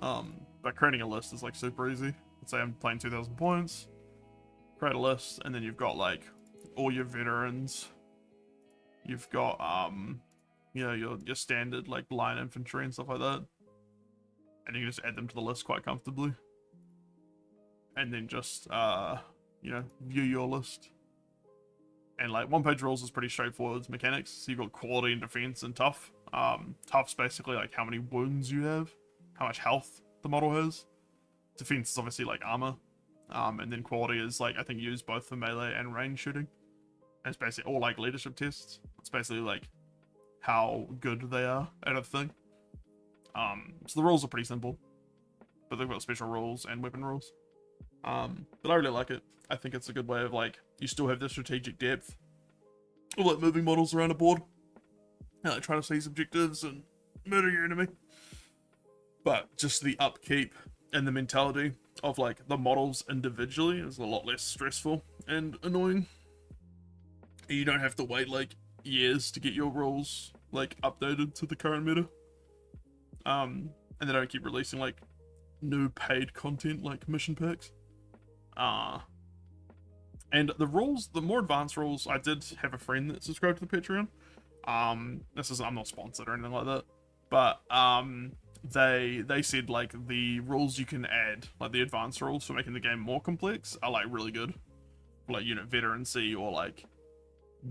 But creating a list is like super easy. Let's say I'm playing 2,000 points, create a list, and then you've got like all your veterans. You've got you know, your standard like line infantry and stuff like that, and you can just add them to the list quite comfortably, and then just you know, view your list. And like one-page rules is pretty straightforward mechanics. So you've got quality and defense and tough. Tough's basically like how many wounds you have, how much health the model has. Defense is obviously like armor, and then quality is like I think used both for melee and range shooting. And it's basically all like leadership tests. It's basically like how good they are at a thing. So the rules are pretty simple, but they've got special rules and weapon rules. But I really like it. I think it's a good way of like, you still have the strategic depth of like moving models around a board and like trying to seize objectives and murder your enemy. But just the upkeep and the mentality of like the models individually is a lot less stressful and annoying. You don't have to wait like years to get your rules like updated to the current meta. And they don't keep releasing like new paid content like mission packs. And the rules, the more advanced rules, I did have a friend that subscribed to the Patreon. I'm not sponsored or anything like that, but they said like the rules you can add, like the advanced rules for making the game more complex, are like really good, like unit veterancy or like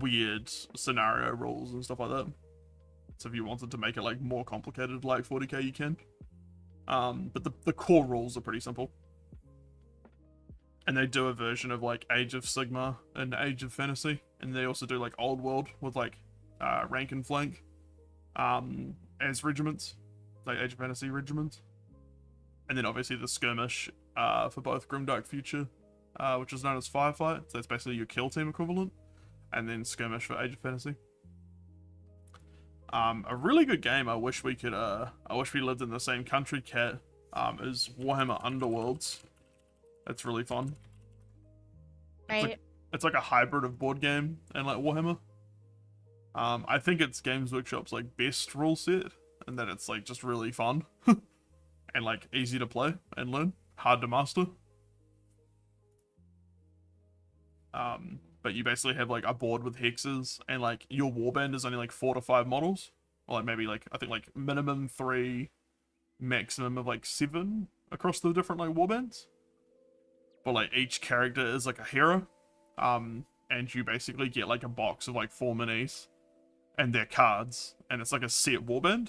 weird scenario rules and stuff like that. So if you wanted to make it like more complicated like 40k, you can. But the core rules are pretty simple. And they do a version of like Age of Sigmar and Age of Fantasy, and they also do like Old World with like rank and flank as regiments, like Age of Fantasy regiments. And then obviously the skirmish for both Grimdark Future, which is known as Firefight. So it's basically your kill team equivalent. and then Skirmish for Age of Fantasy. A really good game. I wish we could. I wish we lived in the same country, Cat. Is Warhammer Underworlds. That's really fun. Right. It's like a hybrid of board game and like Warhammer. I think it's Games Workshop's like best rule set, and that it's like just really fun and like easy to play and learn, hard to master. But you basically have like a board with hexes, and like your warband is only like 4 to 5 models, or like maybe like I think like minimum 3, maximum of like 7 across the different like warbands. But like each character is like a hero, and you basically get like a box of like 4 minis and their cards, and it's like a set warband.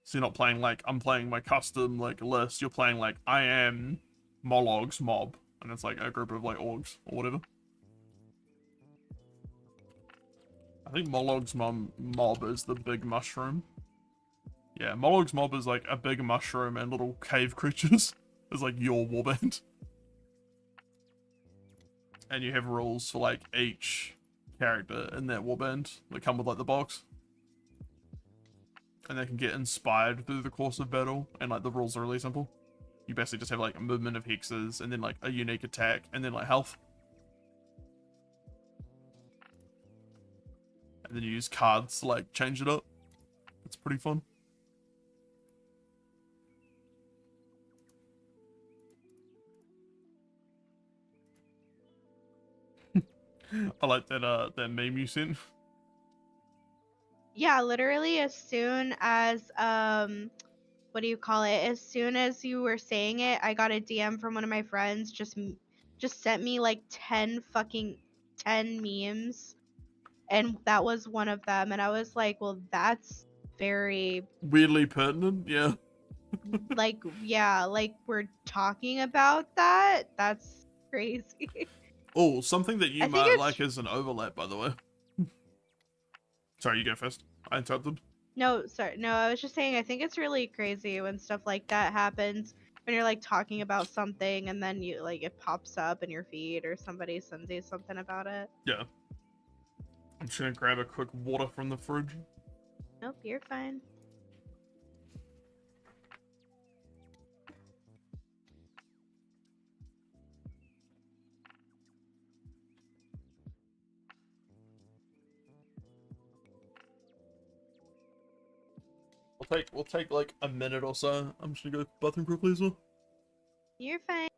So you're not playing like I'm playing my custom like list. You're playing like I am Molog's mob, and it's like a group of like orgs or whatever. I think Molog's mob is the big mushroom. Yeah, Molog's mob is like a big mushroom and little cave creatures. Is like your warband. And you have rules for like each character in that warband that come with like the box. And they can get inspired through the course of battle, and like the rules are really simple. You basically just have like a movement of hexes, and then like a unique attack, and then like health. And then you use cards to like change it up. It's pretty fun. I like that that meme you sent. Yeah, literally as soon as what do you call it? As soon as you were saying it, I got a DM from one of my friends just sent me like 10 memes, and that was one of them, and I was like, well, that's very weirdly pertinent. Yeah. like, yeah, like we're talking about that. That's crazy. Oh, something that you might like is an overlap, by the way. Sorry, you go first. I interrupted. No, sorry. No, I was just saying, I think it's really crazy when stuff like that happens, when you're like talking about something and then you like it pops up in your feed or somebody sends you something about it. Yeah. I'm just gonna grab a quick water from the fridge. Nope, you're fine. We'll take like a minute or so. I'm just gonna go to the bathroom quickly as well. You're fine.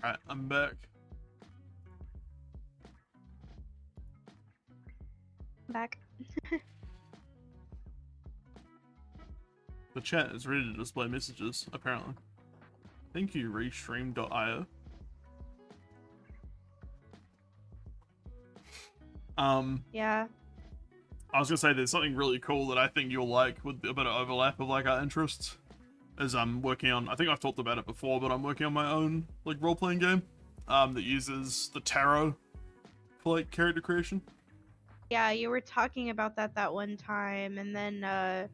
Alright, I'm back. Back. The chat is ready to display messages, apparently. Thank you, restream.io. Yeah. I was gonna say there's something really cool that I think you'll like with a bit of overlap of like our interests. As I'm working on, I think I've talked about it before, but I'm working on my own like role-playing game that uses the tarot for like character creation. Yeah, you were talking about that one time, and then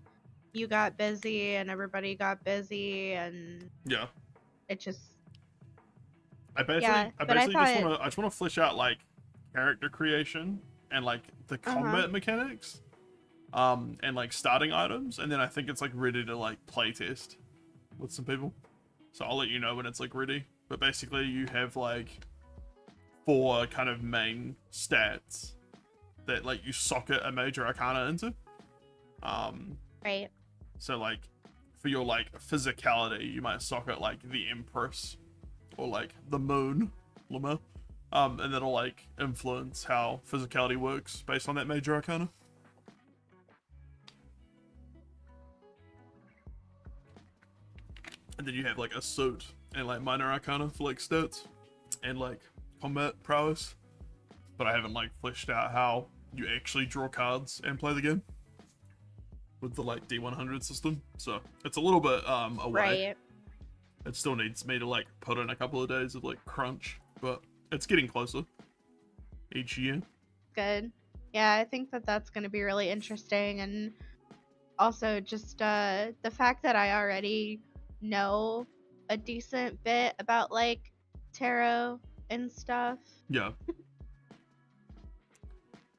you got busy and everybody got busy, and yeah, it just I basically just want to flesh out like character creation and like the combat mechanics and like starting items, and then I think it's like ready to like play test with some people. So I'll let you know when it's like ready. But basically you have like 4 kind of main stats that like you socket a major arcana into. Right. So like for your like physicality, you might socket like the Empress or like the Moon, Luma, and that'll like influence how physicality works based on that major arcana. And then you have like a suit and like minor arcana for like stats and like combat prowess. But I haven't like fleshed out how you actually draw cards and play the game with the like D100 system. So it's a little bit away. Right. It still needs me to like put in a couple of days of like crunch, but it's getting closer each year. Good. Yeah, I think that that's going to be really interesting, and also just the fact that I already know a decent bit about like tarot and stuff. Yeah.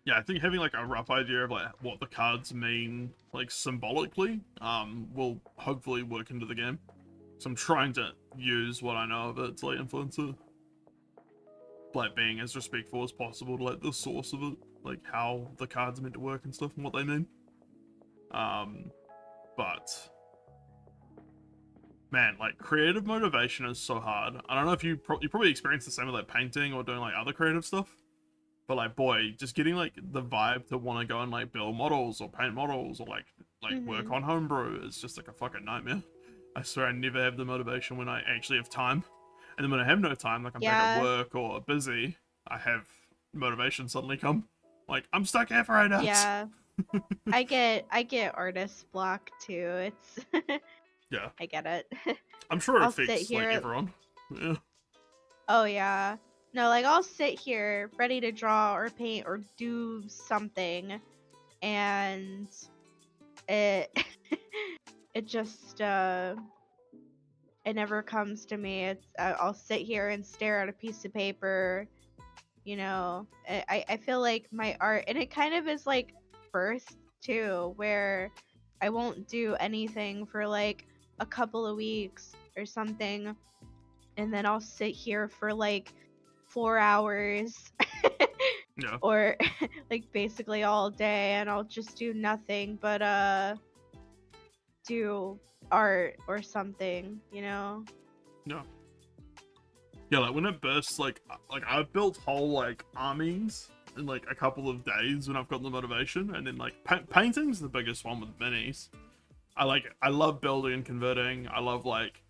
Yeah, I think having like a rough idea of like what the cards mean like symbolically will hopefully work into the game. So I'm trying to use what I know of it to like influence it. Like being as respectful as possible to like the source of it, like how the cards are meant to work and stuff and what they mean. But man, like creative motivation is so hard. I don't know if you probably experience the same with like painting or doing like other creative stuff. But like, boy, just getting like the vibe to want to go and like build models or paint models or like work on homebrew is just like a fucking nightmare. I swear I never have the motivation when I actually have time. And then when I have no time, like I'm back at work or busy, I have motivation suddenly come. Like, I'm stuck here for 8 hours. Yeah. I get artist block too. It's yeah. I get it. I'm sure it I'll affects like everyone. Yeah. Oh yeah. No, like I'll sit here ready to draw or paint or do something, and it it just it never comes to me. It's I'll sit here and stare at a piece of paper, you know. I feel like my art, and it kind of is like birth too, where I won't do anything for like a couple of weeks or something, and then I'll sit here for like 4 hours yeah. or like basically all day, and I'll just do nothing but do art or something, you know. Yeah. Yeah, like when it bursts, like I've built whole like armies in like a couple of days when I've got the motivation, and then like painting's the biggest one with minis. I love building and converting. I love like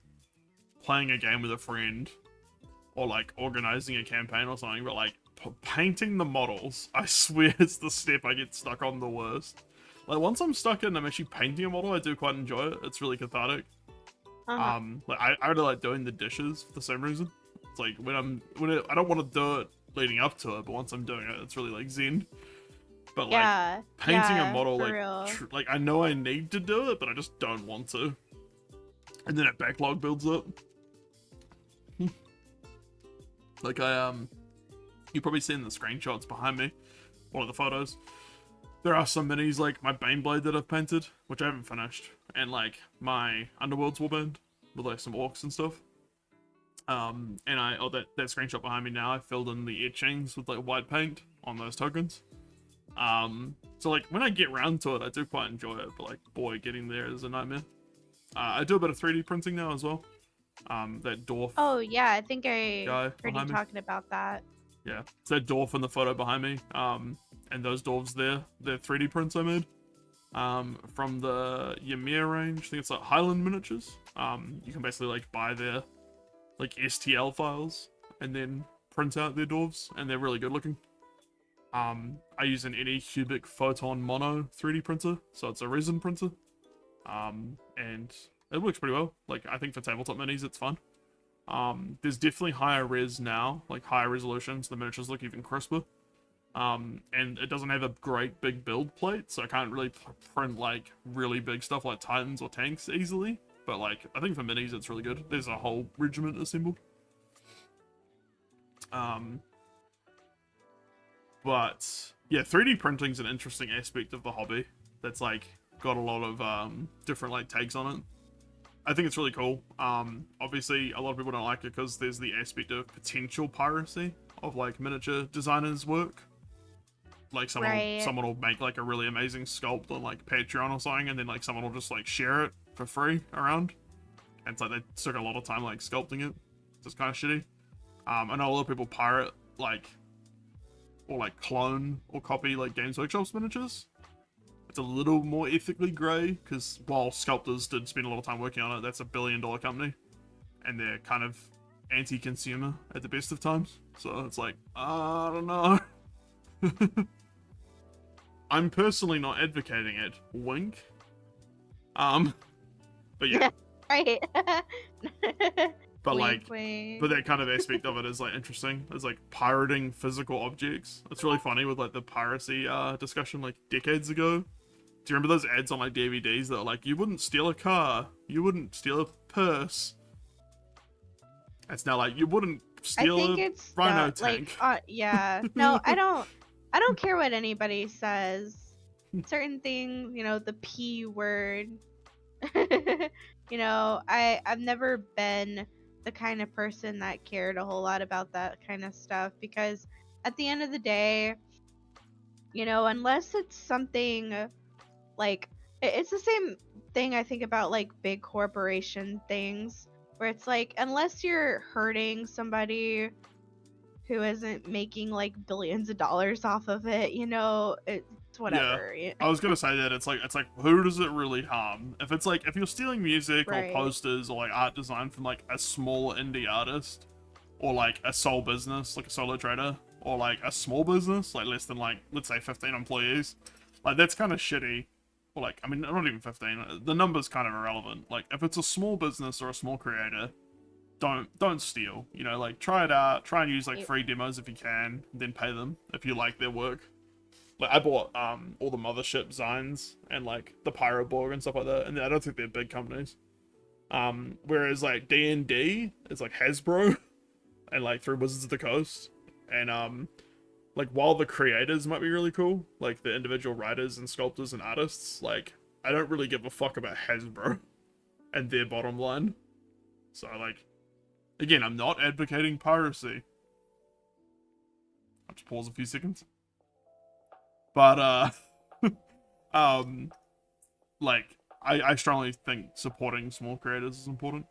playing a game with a friend or like organizing a campaign or something, but like painting the models, I swear it's the step I get stuck on the worst. Like once I'm stuck in, I'm actually painting a model, I do quite enjoy it. It's really cathartic. Like I really like doing the dishes for the same reason. It's like I don't want to do it leading up to it, but once I'm doing it, it's really like zen. But like painting a model, like I know I need to do it, but I just don't want to. And then a backlog builds up. Like you probably seen the screenshots behind me, one of the photos. There are some minis like my Baneblade that I've painted, which I haven't finished, and like my Underworld's warband with like some orcs and stuff. And that screenshot behind me now, I filled in the etchings with like white paint on those tokens. So like when I get round to it, I do quite enjoy it, but like boy, getting there is a nightmare. I do a bit of 3D printing now as well. That dwarf. Oh yeah, I think I heard you me. talking about that. Yeah, it's that dwarf in the photo behind me. And those dwarves there, they're 3D prints I made. From the Ymir range. I think it's like Highland Miniatures. You can basically like buy their like STL files and then print out their dwarves, and they're really good looking. I use an Anycubic Photon Mono 3D printer, so it's a resin printer. And it works pretty well. Like, I think for tabletop minis, it's fun. There's definitely higher res now, like higher resolution, so the miniatures look even crisper. And it doesn't have a great big build plate, so I can't really print like really big stuff like Titans or tanks easily. But like, I think for minis, it's really good. There's a whole regiment assembled. But yeah, 3D printing is an interesting aspect of the hobby that's like got a lot of different like takes on it. I think it's really cool. Obviously, a lot of people don't like it because there's the aspect of potential piracy of like miniature designers' work. Like someone will make like a really amazing sculpt on like Patreon or something, and then like someone will just like share it for free around. And it's like they took a lot of time like sculpting it. It's kind of shitty. I know a lot of people pirate like or like clone or copy like Games Workshop's miniatures. It's a little more ethically grey because while sculptors did spend a lot of time working on it, that's $1 billion company, and they're kind of anti-consumer at the best of times. So it's like I don't know. I'm personally not advocating it. Wink. But yeah. Right. But wink, like, wink. but that kind of aspect of it is like interesting. It's like pirating physical objects. It's really funny with like the piracy discussion like decades ago. Do you remember those ads on like DVDs that are like, you wouldn't steal a car, you wouldn't steal a purse? It's now like, you wouldn't steal a rhino tank. Like, yeah. No, I don't care what anybody says. Certain things, you know, the P word. You know, I've never been the kind of person that cared a whole lot about that kind of stuff, because at the end of the day, you know, unless it's something like, it's the same thing I think about like big corporation things, where it's like, unless you're hurting somebody who isn't making like billions of dollars off of it, you know, it's whatever. Yeah. I was gonna say that it's like who does it really harm? If it's like, if you're stealing music or posters or like art design from like a small indie artist, or like a sole business, like a solo trader, or like a small business, like less than like, let's say 15 employees, like that's kind of shitty. Or like, I mean, not even 15, the number's kind of irrelevant. Like if it's a small business or a small creator, don't steal, you know, like try it out, try and use like free demos if you can, then pay them if you like their work. Like I bought all the Mothership Zines and like the Pyroborg and stuff like that, and I don't think they're big companies. Whereas like D&D is like Hasbro and like through Wizards of the Coast, and like while the creators might be really cool, like the individual writers and sculptors and artists, like I don't really give a fuck about Hasbro and their bottom line. So like, again, I'm not advocating piracy. I'll just pause a few seconds. But, like, I strongly think supporting small creators is important.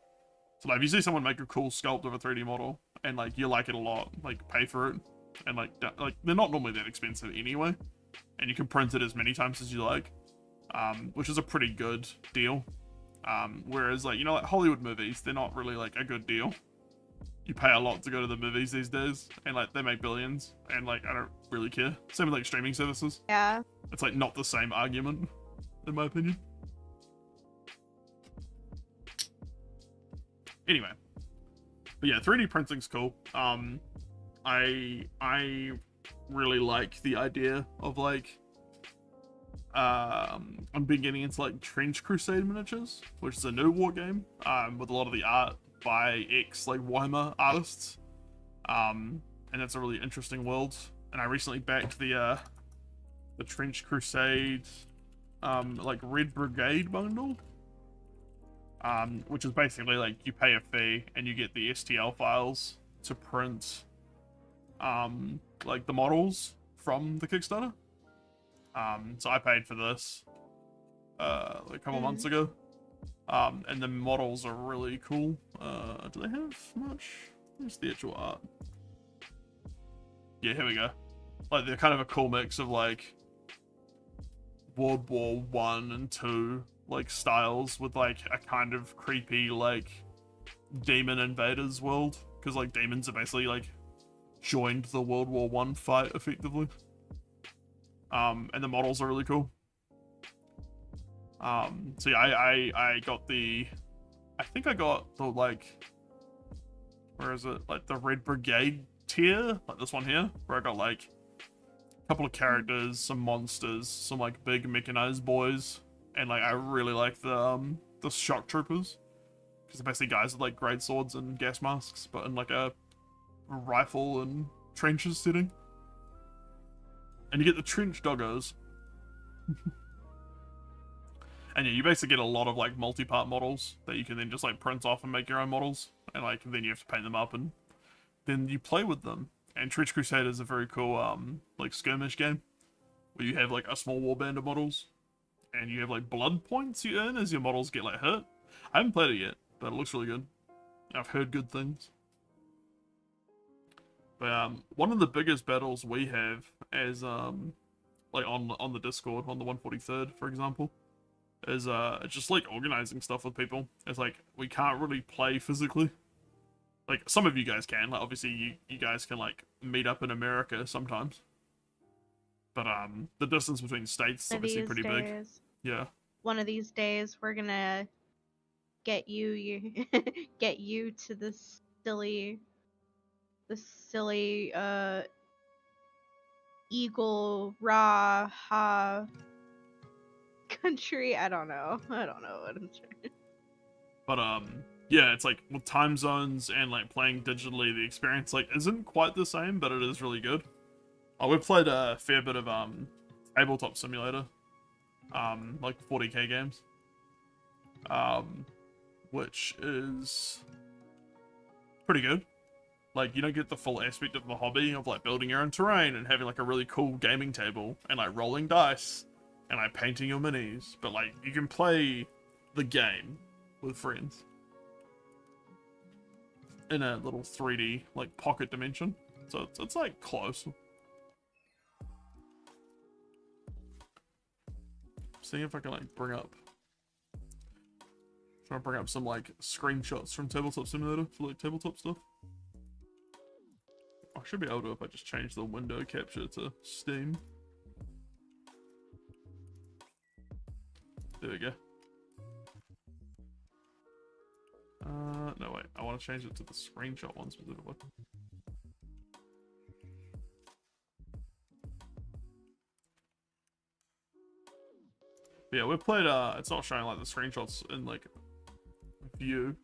So, like, if you see someone make a cool sculpt of a 3D model, and, like, you like it a lot, like, pay for it. And, like, they're not normally that expensive anyway. And you can print it as many times as you like. Which is a pretty good deal. Whereas, like, you know, like, Hollywood movies, they're not really, like, a good deal. You pay a lot to go to the movies these days, and like they make billions, and like I don't really care. Same with like streaming services. Yeah. It's like not the same argument, in my opinion. Anyway, but yeah, 3D printing's cool. I really like the idea of like I'm been getting into like Trench Crusade miniatures, which is a new war game with a lot of the art by ex like Warhammer artists, and that's a really interesting world. And I recently backed the Trench Crusade like Red Brigade bundle, which is basically like you pay a fee and you get the STL files to print like the models from the Kickstarter. So I paid for this like a couple months ago. And the models are really cool. Do they have much? Where's the actual art? Yeah, here we go. Like, they're kind of a cool mix of, like, World War 1 and 2, like, styles with, like, a kind of creepy, like, demon invaders world. Because, like, demons are basically, like, joined the World War 1 fight, effectively. And the models are really cool. So yeah, I got the, I think I got the, like, where is it? Like the Red Brigade tier, like this one here, where I got like a couple of characters, some monsters, some like big mechanized boys, and like I really like the shock troopers, because they're basically guys with like great swords and gas masks, but in like a rifle and trenches setting. And you get the trench doggos. And yeah, you basically get a lot of like multi-part models that you can then just like print off and make your own models, and like then you have to paint them up and then you play with them. And Trench Crusade is a very cool like skirmish game where you have like a small warband of models, and you have like blood points you earn as your models get like hurt. I haven't played it yet, but it looks really good. I've heard good things. But one of the biggest battles we have as like on the Discord on the 143rd, for example, is just like organizing stuff with people. It's like we can't really play physically. Like some of you guys can, like obviously you guys can like meet up in America sometimes. But the distance between states is obviously pretty big. Yeah. One of these days we're gonna get you get you to this silly eagle raw ha country. I don't know what I'm trying. But yeah, it's like with time zones and like playing digitally, the experience like isn't quite the same, but it is really good. Oh, we played a fair bit of tabletop simulator, like 40k games, which is pretty good. Like, you don't get the full aspect of the hobby of like building your own terrain and having like a really cool gaming table and like rolling dice and like painting your minis, but like you can play the game with friends in a little 3D like pocket dimension, so it's like close. Seeing if I can like trying to bring up some like screenshots from Tabletop Simulator for like tabletop stuff. I should be able to if I just change the window capture to Steam. There we go. No wait, I want to change it to the screenshot one specifically. But yeah, we played, it's not showing like the screenshots in like view.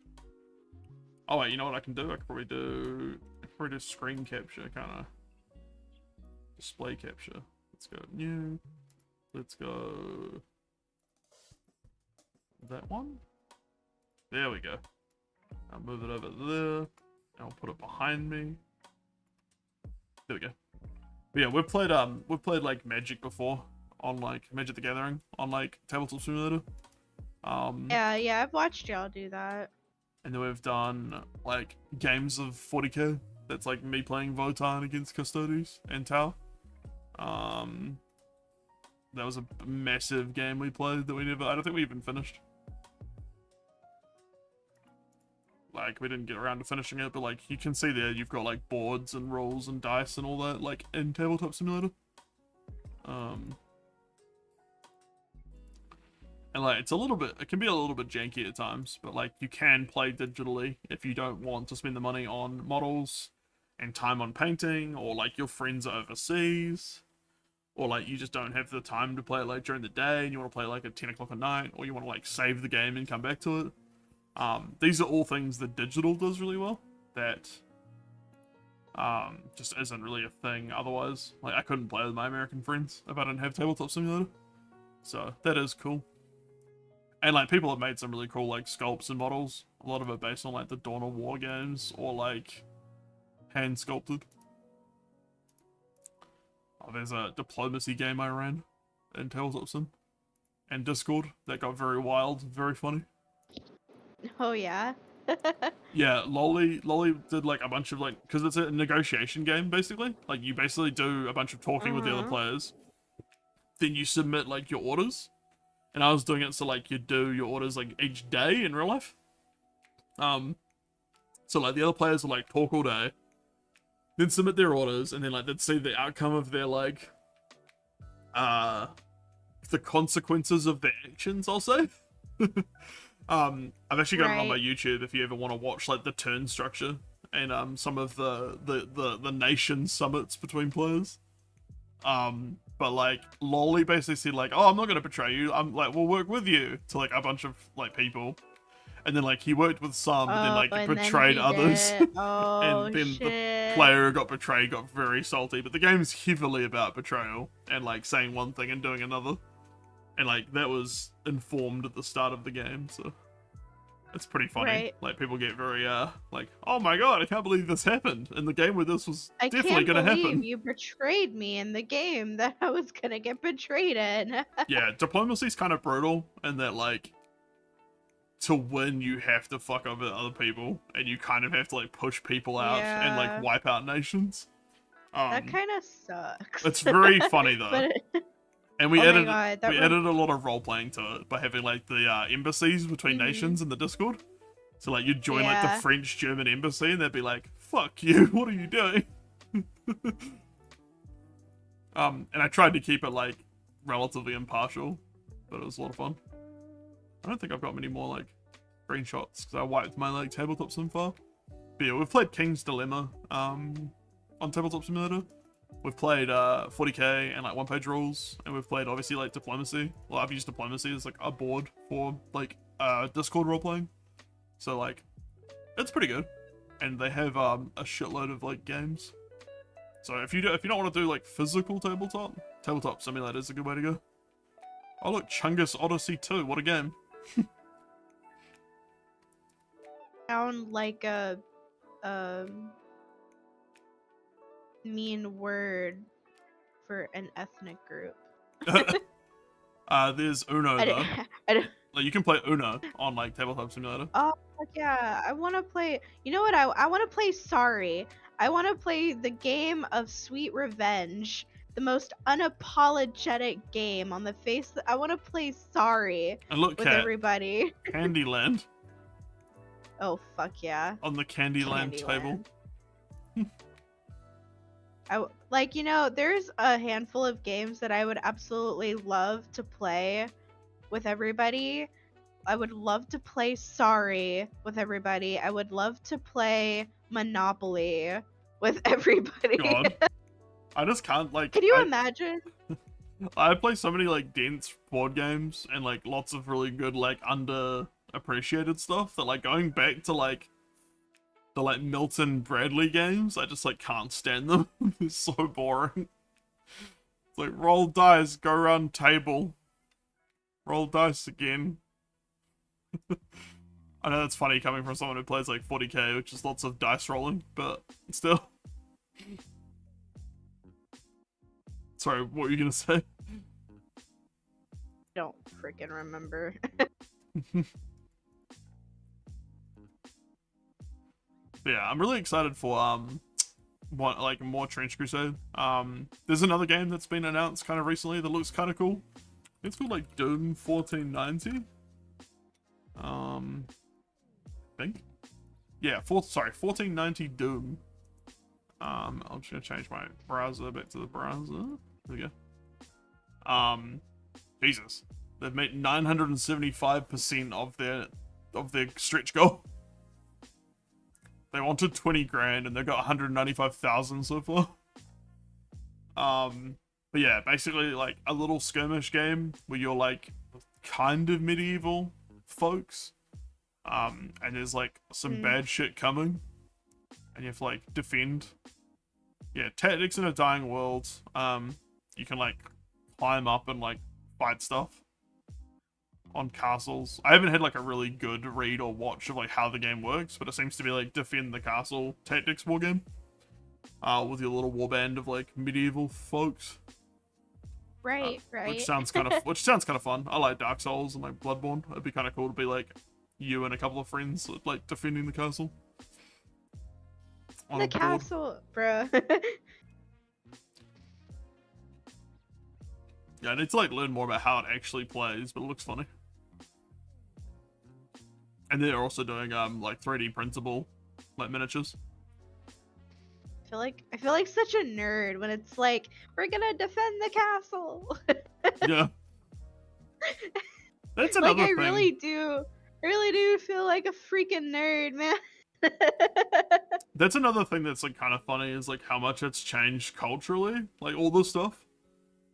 Oh wait, you know what I can do? I could probably do screen capture, kind of display capture. Let's go new. Let's go that one. There we go. I'll move it over there. And I'll put it behind me. There we go. But yeah, we've played like Magic before on like Magic the Gathering on like Tabletop Simulator. Yeah, I've watched y'all do that. And then we've done like games of 40k. That's like me playing Votan against Custodes and Tau. That was a massive game we played that I don't think we even finished. Like, we didn't get around to finishing it, but like, you can see there, you've got like boards and rules and dice and all that, like in Tabletop Simulator. And like, it can be a little bit janky at times, but like, you can play digitally if you don't want to spend the money on models and time on painting, or like your friends are overseas, or like you just don't have the time to play it like during the day and you want to play like at 10 o'clock at night, or you want to like save the game and come back to it. These are all things that digital does really well that just isn't really a thing otherwise. Like, I couldn't play with my American friends if I didn't have Tabletop Simulator, so that is cool. And like, people have made some really cool like sculpts and models, a lot of it based on like the Dawn of War games or like hand sculpted. Oh, there's a diplomacy game I ran in Tabletop Sim and Discord that got very wild, very funny. Oh yeah. Yeah, Lolly did like a bunch of like, because it's a negotiation game basically. Like, you basically do a bunch of talking with the other players, then you submit like your orders. And I was doing it so like you do your orders like each day in real life. So like the other players will like talk all day, then submit their orders, and then like they'd see the outcome of their like the consequences of their actions, I'll say. I've actually got it on my YouTube if you ever want to watch like the turn structure and some of the nation summits between players. But like Lolly basically said like, oh, I'm not gonna betray you, I'm like, we'll work with you, to like a bunch of like people. And then like he worked with some, but then like betrayed others. And then the player who got betrayed got very salty. But the game's heavily about betrayal and like saying one thing and doing another. And like that was informed at the start of the game, so. It's pretty funny. Right. Like people get very like, oh my god, I can't believe this happened in the game where this was I definitely can't gonna believe happen. you betrayed me in the game that I was gonna get betrayed in. Yeah, diplomacy's kind of brutal in that like to win you have to fuck over other people and you kind of have to like push people out and like Yeah. wipe out nations. That kind of sucks. It's very funny though. But And we oh my added God, that we added a lot of role playing to it by having like the embassies between nations in the Discord. So like you'd join like the Yeah. French German embassy and they'd be like, "Fuck you! What are you doing?" And I tried to keep it like relatively impartial, but it was a lot of fun. I don't think I've got many more like screenshots because I wiped my like tabletop sim file. But yeah, we've played King's Dilemma on Tabletop Simulator. We've played 40k and like one-page rules, and we've played obviously like diplomacy. Well, I've used diplomacy as like a board for like Discord role-playing, so like it's pretty good. And they have a shitload of like games. So if you don't want to do like physical tabletop simulator is a good way to go. Oh look, Chungus Odyssey 2, what a game! Sound like a mean word for an ethnic group. There's Uno though. Like you can play Uno on like Tabletop Simulator. Oh yeah, I want to play. You know what? I want to play Sorry. I want to play the game of Sweet Revenge, the most unapologetic game on the face. I want to play Sorry And look, with Cat, everybody. Candyland Oh fuck yeah! on the Candyland table. Like, you know, there's a handful of games that I would absolutely love to play with everybody. I would love to play Sorry with everybody. I would love to play Monopoly with everybody. God, I just can't like. Can you imagine? I play so many like dense board games and like lots of really good like underappreciated stuff that like going back to like the like Milton Bradley games, I just like can't stand them. It's so boring. It's like roll dice, go around table. Roll dice again. I know that's funny coming from someone who plays like 40k, which is lots of dice rolling, but still. Sorry, what were you gonna say? Don't freaking remember. Yeah, I'm really excited for more Trench Crusade. There's another game that's been announced kind of recently that looks kind of cool. It's called like Doom 1490. I think. Yeah, 1490 Doom. I'm just gonna change my browser back to the browser. There we go. Jesus, they've made 975% of their stretch goal. They wanted 20 grand and they've got 195,000 so far. But yeah, basically like a little skirmish game where you're like kind of medieval folks. And there's like some bad shit coming. And you have to like defend. Yeah, tactics in a dying world. You can like climb up and like fight stuff on castles. I haven't had like a really good read or watch of like how the game works, but it seems to be like defend the castle tactics war game. With your little warband of like medieval folks. Right. Which sounds kind of fun. I like Dark Souls and like Bloodborne. It'd be kind of cool to be like you and a couple of friends like defending the castle. The castle, bro. Yeah, I need to like learn more about how it actually plays, but it looks funny. And they're also doing like 3D printable like miniatures. I feel like such a nerd when it's like, we're gonna defend the castle. Yeah. That's another like, thing. I really do feel like a freaking nerd, man. That's another thing that's like kind of funny is like how much it's changed culturally, like all this stuff.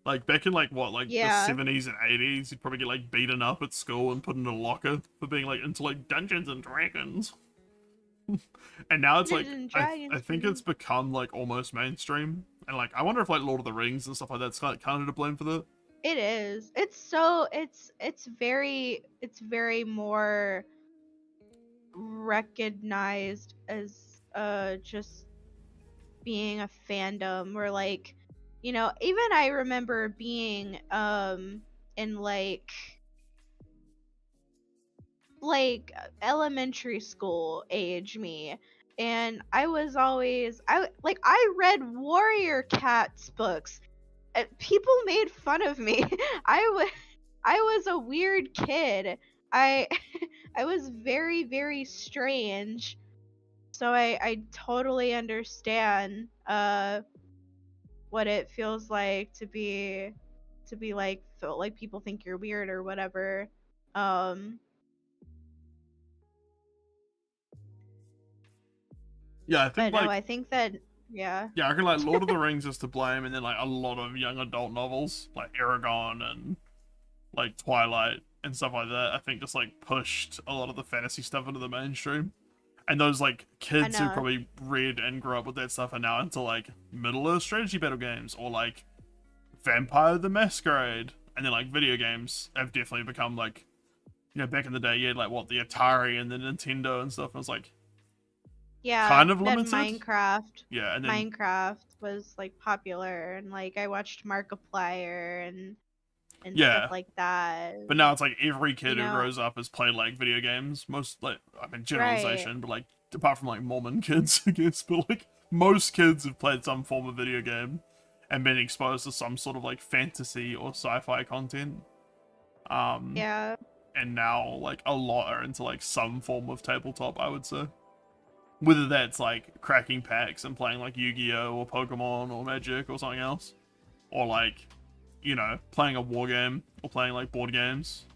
Like back in like what, like the 70s and 80s, you'd probably get like beaten up at school and put in a locker for being like into like Dungeons and Dragons. And now it's like I think it's become like almost mainstream, and like I wonder if like Lord of the Rings and stuff like that's kind of to blame for that. It is. It's very more recognized as just being a fandom, or like, you know, even I remember being in like elementary school age me, and I was always I read Warrior Cats books. People made fun of me. I was a weird kid. I I was very, very strange. So I totally understand what it feels like to be like, feel like people think you're weird or whatever. Yeah, I think But no, like I think that yeah. yeah, I reckon like Lord of the Rings is to blame, and then like a lot of young adult novels like Aragon and like Twilight and stuff like that, I think just like pushed a lot of the fantasy stuff into the mainstream. And those like kids who know. probably read and grew up with that stuff are now into like Middle Earth strategy battle games or like Vampire the Masquerade. And then like video games have definitely become like, you know, back in the day you had like what, the Atari and the Nintendo and stuff, and it was like Yeah, kind of then limited. Minecraft. Yeah, and then Minecraft was like popular, and like I watched Markiplier and yeah, stuff like that. but now it's like every kid You who know, grows up has played like video games. Most like, I mean, right. generalization, but like apart from like Mormon kids, I guess, but like most kids have played some form of video game and been exposed to some sort of like fantasy or sci-fi content. Yeah. And now like a lot are into like some form of tabletop, I would say. Whether that's like cracking packs and playing like Yu-Gi-Oh or Pokemon or Magic or something else, or like, you know, playing a war game or playing like board games.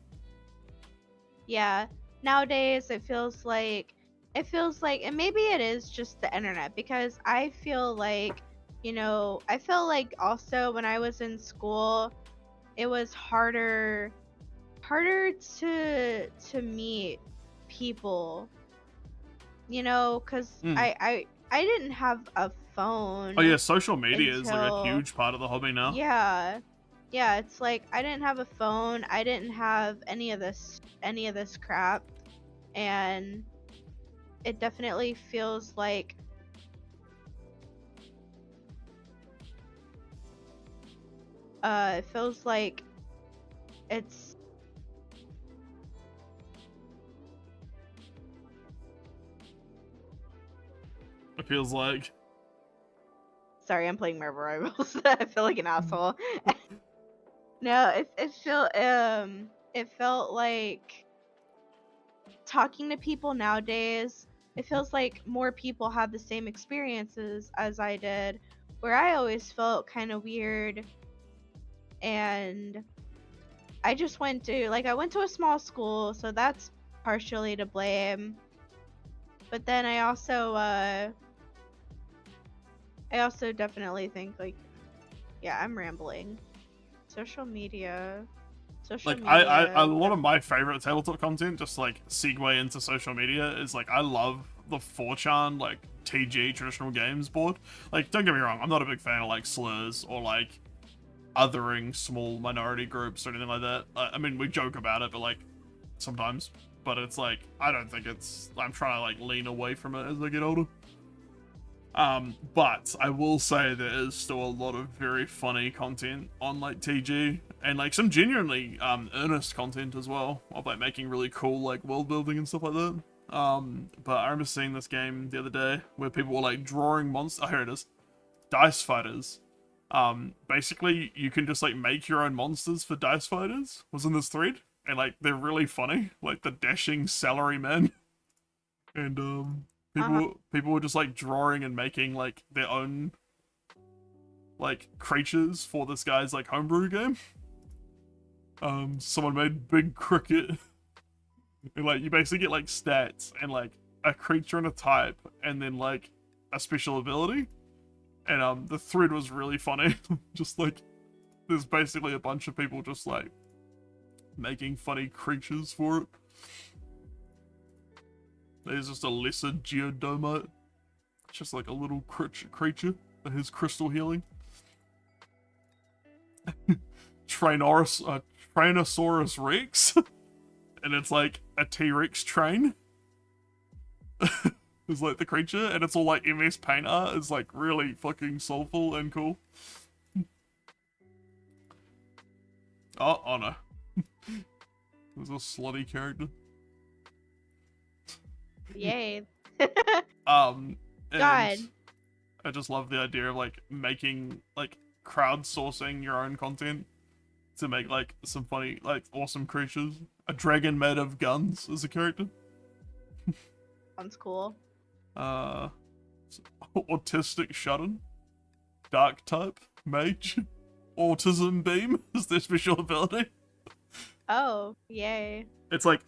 Yeah. Nowadays it feels like and maybe it is just the internet, because I feel like, you know, I feel like also when I was in school it was harder to meet people, you know, because I didn't have a phone Oh yeah, social media is like a until huge part of the hobby now. yeah, it's like I didn't have a phone, I didn't have any of this crap, and it definitely feels like it's It feels like. sorry, I'm playing Marvel Rivals. I feel like an asshole. No, it felt like talking to people nowadays. It feels like more people have the same experiences as I did, where I always felt kind of weird, and I just went to I went to a small school, so that's partially to blame. But then I also definitely think like, yeah, I'm rambling. Social media. Like I a lot of my favorite tabletop content, just like segue into social media, is like I love the 4chan like TG traditional games board. Like don't get me wrong, I'm not a big fan of like slurs or like othering small minority groups or anything like that. I mean, we joke about it, but like sometimes, but it's like I don't think it's. I'm trying to like lean away from it as I get older. But I will say there is still a lot of very funny content on like TG, and like some genuinely earnest content as well, of like making really cool like world building and stuff like that. But I remember seeing this game the other day where people were like drawing monsters. Oh, here it is. Dice Fighters. Basically you can just like make your own monsters for Dice Fighters, was in this thread, and like they're really funny, like the dashing salary man. And people were just like drawing and making like their own like creatures for this guy's like homebrew game. Someone made Big Cricket, and like you basically get like stats and like a creature and a type and then like a special ability. And the thread was really funny. Just like there's basically a bunch of people just like making funny creatures for it. There's just a lesser geodomite. It's just like a little creature that has crystal healing. Trainosaurus Rex. And it's like a T-Rex train. is like the creature, and it's all like MS Paint art. It's like really fucking soulful and cool. Oh no. There's a slutty character. Yay. And God. I just love the idea of like making like crowdsourcing your own content to make like some funny, like awesome creatures. A dragon made of guns as a character. Sounds cool. Autistic Shudden, Dark type, Mage, Autism Beam is their special ability. Oh, yay. It's like,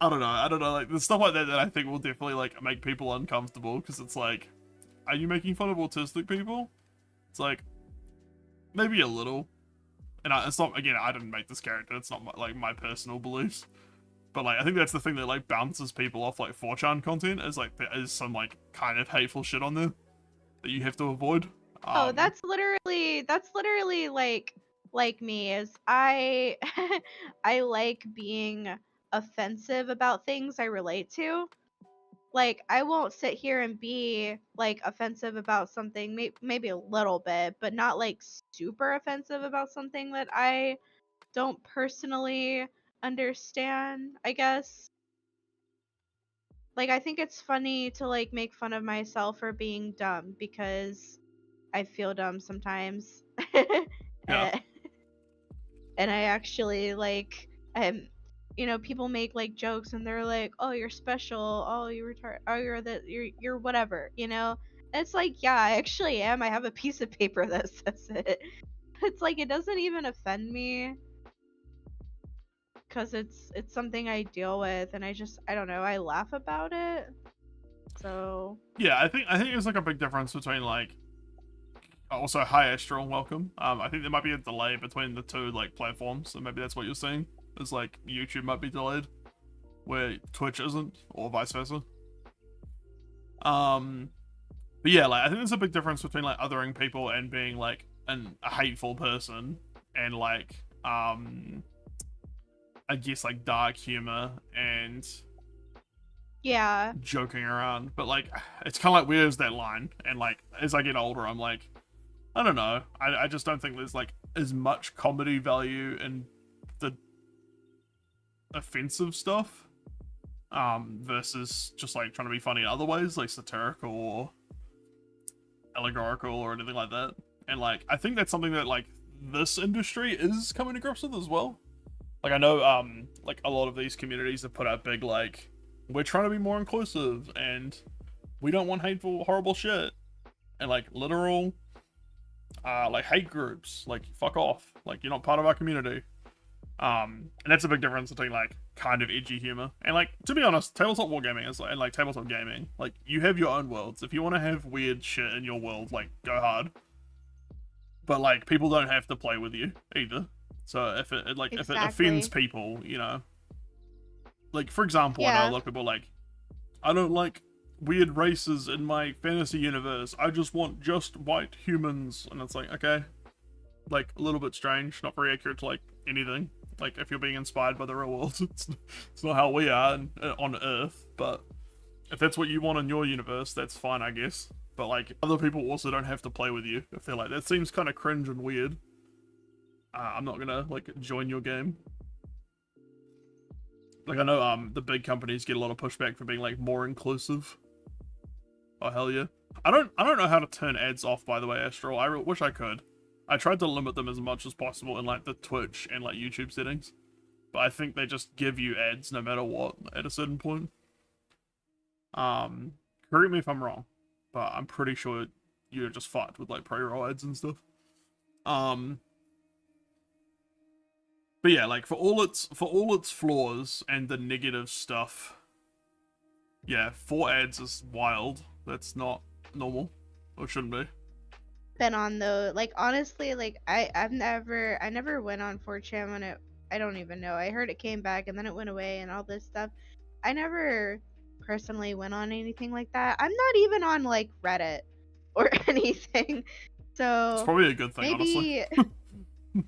I don't know, like there's stuff like that that I think will definitely like make people uncomfortable, because it's like, are you making fun of autistic people? It's like, maybe a little. And it's not, again, I didn't make this character, it's not like my personal beliefs. But like, I think that's the thing that like bounces people off like 4chan content, is like there is some like kind of hateful shit on there that you have to avoid. Oh, that's literally like me, is I I like being offensive about things I relate to. Like, I won't sit here and be like offensive about something, maybe a little bit, but not like super offensive about something that I don't personally understand, I guess. Like, I think it's funny to like make fun of myself for being dumb, because I feel dumb sometimes. Yeah. And I actually like, people make like jokes and they're like, "Oh, you're special. Oh, you're retarded. Oh, you're whatever." And it's like, yeah, I actually am. I have a piece of paper that says it. It's like, it doesn't even offend me, because it's something I deal with, and I don't know, I laugh about it. So yeah, I think there's like a big difference between like, also hi Astral, welcome. I think there might be a delay between the two like platforms, so maybe that's what you're seeing. Is like YouTube might be delayed, where Twitch isn't, or vice versa. But yeah, like I think there's a big difference between like othering people and being like a hateful person, and like I guess like dark humor and yeah, joking around. But like, it's kind of like, where's that line? And like, as I get older, I'm like, I don't know. I just don't think there's like as much comedy value in the offensive stuff, versus just like trying to be funny in other ways, like satirical or allegorical or anything like that. And like, I think that's something that like this industry is coming to grips with as well. Like, I know like a lot of these communities have put out big like, we're trying to be more inclusive and we don't want hateful, horrible shit, and like literal like hate groups, like fuck off, like you're not part of our community. And that's a big difference between like kind of edgy humor and like, to be honest, tabletop wargaming is like, and like tabletop gaming, like you have your own worlds. If you want to have weird shit in your world, like go hard. But like, people don't have to play with you either. So if it like, if it offends people, like for example, I know a lot of people are like, I don't like weird races in my fantasy universe. I just want just white humans. And it's like, okay, like a little bit strange, not very accurate to like anything. Like if you're being inspired by the real world, it's not how we are on Earth. But if that's what you want in your universe, that's fine, I guess. But like, other people also don't have to play with you if they're like, that seems kind of cringe and weird. I'm not gonna like join your game. Like I know the big companies get a lot of pushback for being like more inclusive. Oh hell yeah! I don't know how to turn ads off, by the way, Astral. I wish I could. I tried to limit them as much as possible in like the Twitch and like YouTube settings, but I think they just give you ads no matter what at a certain point. Correct me if I'm wrong, but I'm pretty sure you're just fucked with like pre-roll ads and stuff. But yeah, like for all its flaws and the negative stuff, yeah, 4 ads is wild. That's not normal, or shouldn't be. Been on though, like honestly, like I never went on 4chan when I don't even know. I heard it came back and then it went away and all this stuff. I never personally went on anything like that. I'm not even on like Reddit or anything. So it's probably a good thing, maybe, honestly.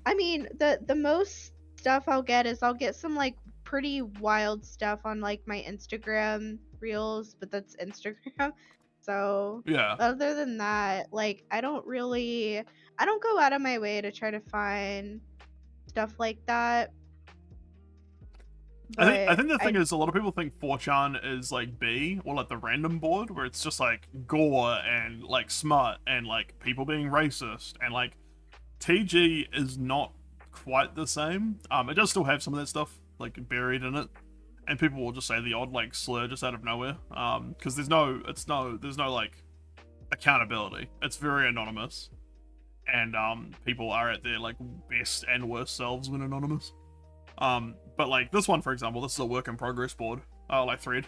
I mean, the most stuff I'll get is I'll get some like pretty wild stuff on like my Instagram Reels, but that's Instagram. So Yeah. other than that, like I don't go out of my way to try to find stuff like that. I But think the thing is, a lot of people think 4chan is like B, or like the random board, where it's just like gore and like smut and like people being racist, and like TG is not quite the same. It does still have some of that stuff like buried in it, and people will just say the odd like slur just out of nowhere. Because there's no like accountability. It's very anonymous, and people are at their like best and worst selves when anonymous. But like this one, for example, this is a work in progress board, like thread,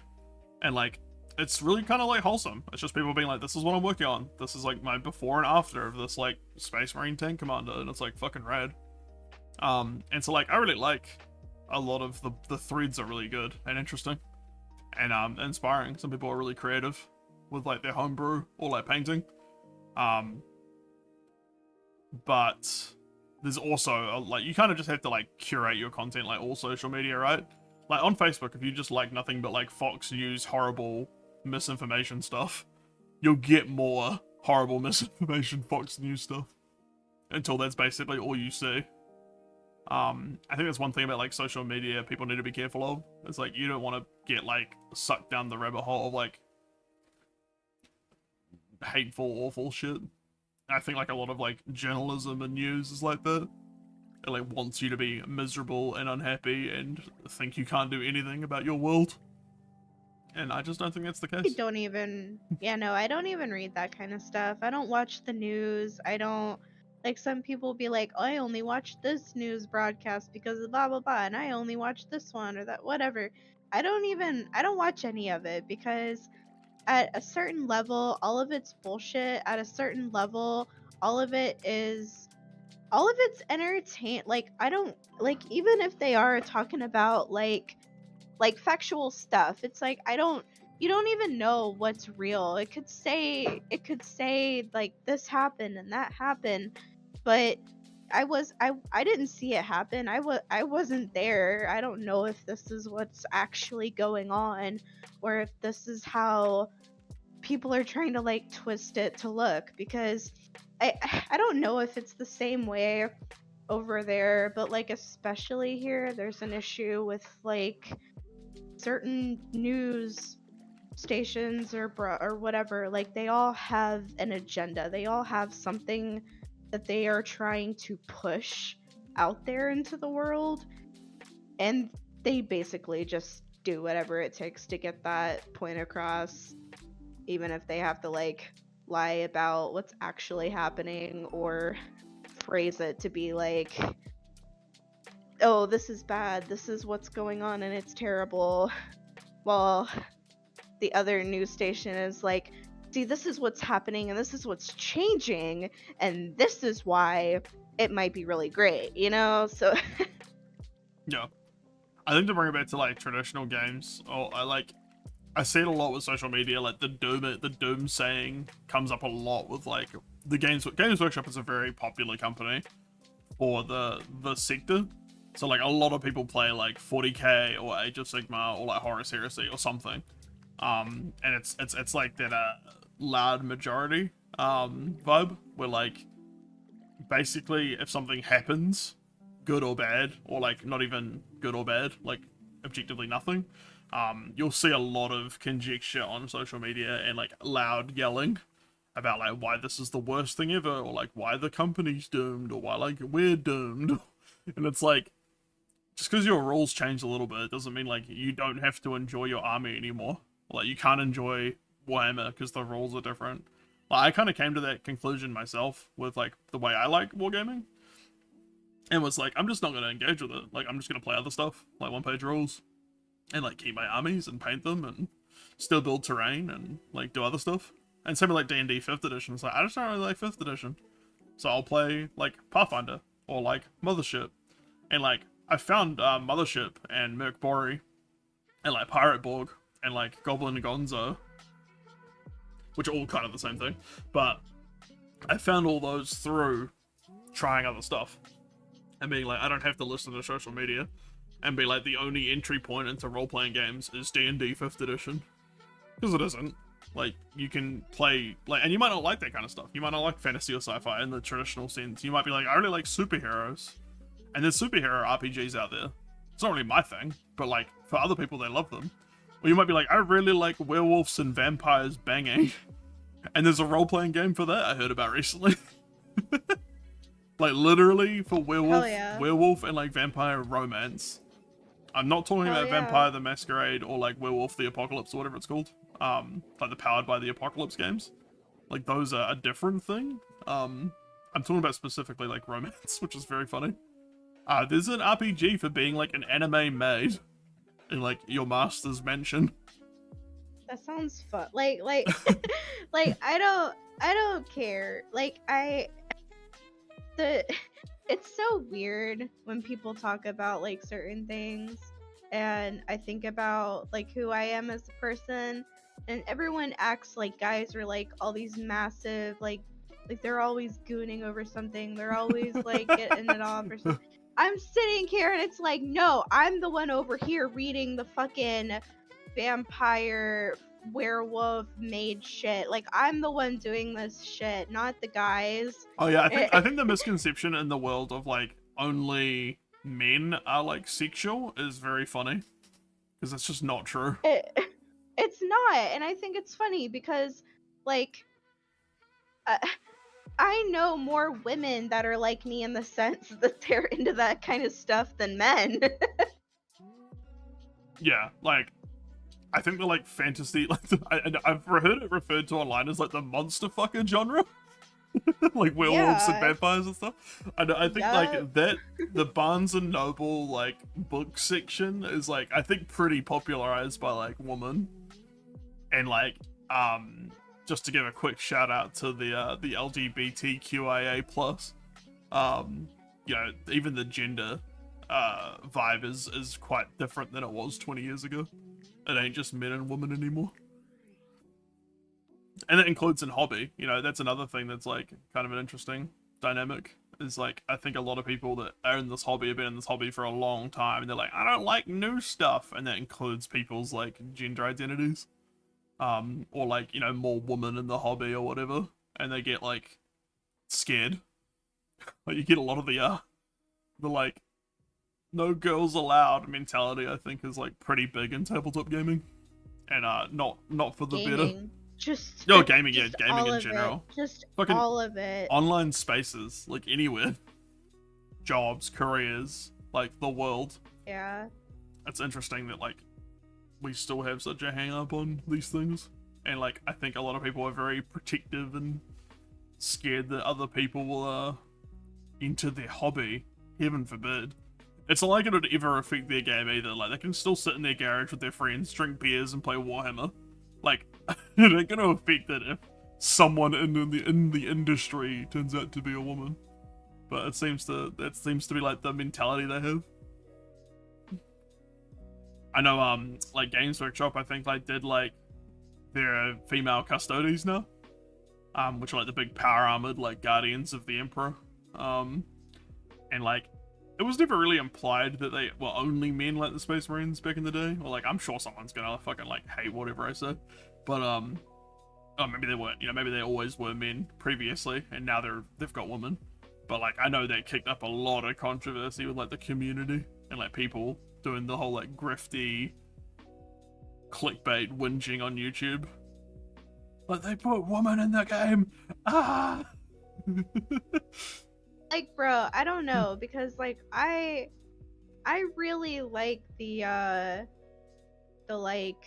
and like it's really kind of like wholesome. It's just people being like, this is what I'm working on. This is like my before and after of this like Space Marine tank commander, and it's like fucking rad. And so like I really like a lot of the threads are really good and interesting and inspiring. Some people are really creative with like their homebrew or like painting. But there's also like you kind of just have to like curate your content like all social media, right? Like on Facebook, if you just like nothing but like Fox News horrible misinformation stuff, you'll get more horrible misinformation Fox News stuff until that's basically all you see. I think that's one thing about like social media people need to be careful of. It's like you don't want to get like sucked down the rabbit hole of like hateful, awful shit. I think like a lot of like journalism and news is like that. It like wants you to be miserable and unhappy and think you can't do anything about your world. And I just don't think that's the case. I don't even read that kind of stuff. I don't watch the news. I don't, like, some people be like, oh, I only watch this news broadcast because of blah blah blah, and I only watch this one or that, whatever. I don't watch any of it, because at a certain level, all of it's bullshit. At a certain level, all of it's entertain. Like, I don't, like, even if they are talking about like factual stuff, it's like you don't even know what's real. It could say like this happened and that happened, but I didn't see it happen. I wasn't there. I don't know if this is what's actually going on, or if this is how people are trying to like twist it to look, because I don't know if it's the same way over there, but like especially here there's an issue with like certain news stations or whatever. Like, they all have an agenda. They all have something that they are trying to push out there into the world, and they basically just do whatever it takes to get that point across, even if they have to like lie about what's actually happening or phrase it to be like, oh, this is bad, this is what's going on and it's terrible, while the other news station is like, see, this is what's happening and this is what's changing and this is why it might be really great, you know? So yeah, I think to bring it back to like traditional games, I see it a lot with social media. Like the doom saying comes up a lot with like the Games Workshop is a very popular company for the sector. So like a lot of people play like 40k or Age of Sigmar or like Horus Heresy or something. And it's like that loud majority vibe where like basically if something happens, good or bad, or like not even good or bad, like objectively nothing, you'll see a lot of conjecture on social media and like loud yelling about like why this is the worst thing ever, or like why the company's doomed, or why like we're doomed. And it's like, just because your rules change a little bit doesn't mean like you don't have to enjoy your army anymore. Like you can't enjoy Warhammer because the rules are different. Like I kind of came to that conclusion myself with like the way I like wargaming, and was like, I'm just not going to engage with it. Like I'm just going to play other stuff, like one-page rules, and like keep my armies and paint them and still build terrain and like do other stuff. And same with like D&D 5th edition. It's like, I just don't really like 5th edition, so I'll play like Pathfinder or like Mothership. And like I found Mothership and Merc Bori and like Pirate Borg and like Goblin Gonzo, which are all kind of the same thing, but I found all those through trying other stuff and being like, I don't have to listen to social media and be like, the only entry point into role-playing games is D&D 5th edition. Because it isn't. Like, you can play, like, and you might not like that kind of stuff. You might not like fantasy or sci-fi in the traditional sense. You might be like, I really like superheroes. And there's superhero RPGs out there. It's not really my thing, but like, for other people, they love them. Or you might be like, I really like werewolves and vampires banging. And there's a role-playing game for that I heard about recently. Like, literally for werewolf and like vampire romance. I'm not talking about Vampire the Masquerade or like Werewolf the Apocalypse or whatever it's called. Like the Powered by the Apocalypse games. Like, those are a different thing. I'm talking about specifically like romance, which is very funny. There's an RPG for being like an anime maid in like your master's mansion. That sounds fun. Like, like I don't care. Like, it's so weird when people talk about like certain things, and I think about like who I am as a person, and everyone acts like guys are like all these massive like they're always gooning over something, they're always like getting it off or something. I'm sitting here and it's like, no, I'm the one over here reading the fucking vampire werewolf maid shit. Like, I'm the one doing this shit, not the guys. Oh yeah, I think the misconception in the world of like only men are like sexual is very funny, because it's just not true. It's not, and I think it's funny because like I know more women that are like me in the sense that they're into that kind of stuff than men. Yeah, like, I think the like fantasy, like I've heard it referred to online as like the monster fucker genre, like werewolves and vampires and stuff. And I think like that the Barnes and Noble like book section is like, I think pretty popularized by like women, and like just to give a quick shout out to the LGBTQIA plus, you know, even the gender vibe is quite different than it was 20 years ago. It ain't just men and women anymore. And that includes in hobby. You know, that's another thing that's like kind of an interesting dynamic. Is like, I think a lot of people that are in this hobby have been in this hobby for a long time, and they're like, I don't like new stuff. And that includes people's like gender identities. Or like, you know, more women in the hobby or whatever. And they get like scared. Like, you get a lot of the like, no girls allowed mentality, I think, is like pretty big in tabletop gaming, and not for the better. Just gaming, just yeah, gaming in general. Just fucking all of it. Online spaces, like anywhere, jobs, careers, like the world. Yeah. It's interesting that like we still have such a hang up on these things, and like I think a lot of people are very protective and scared that other people will enter their hobby. Heaven forbid. It's not like it would ever affect their game either. Like, they can still sit in their garage with their friends, drink beers, and play Warhammer. Like, it ain't gonna affect it if someone in the industry turns out to be a woman. But that seems to be like the mentality they have. I know, like Games Workshop, I think like did like their female custodies now, which are like the big power armored like guardians of the Emperor, and like. It was never really implied that they were only men like the Space Marines back in the day. Or like, I'm sure someone's gonna fucking like hate whatever I say. But oh, maybe they weren't. You know, maybe they always were men previously, and now they've got women. But like, I know that kicked up a lot of controversy with like the community and like people doing the whole like grifty clickbait whinging on YouTube. Like, they put woman in the game. Ah. Like, bro, I don't know, because like I really like the like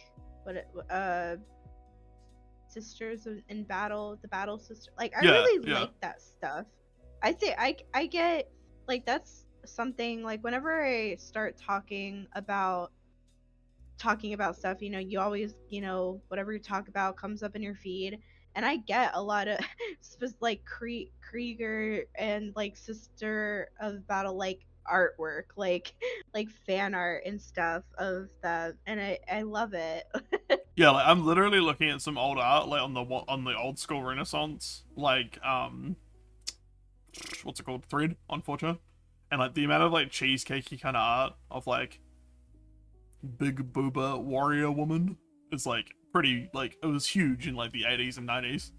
sisters in battle, the battle sister. Like, I really like that stuff. I think I get like, that's something like whenever I start talking about stuff, you know, you always, you know, whatever you talk about comes up in your feed. And I get a lot of like Krieger and like Sister of Battle like artwork, like fan art and stuff of that, and I love it. Yeah, like I'm literally looking at some old art, like on the old school Renaissance, like what's it called, thread on 4chan, and like the amount of like cheesecakey kind of art of like big booba warrior woman is like pretty, like, it was huge in like the 80s and 90s,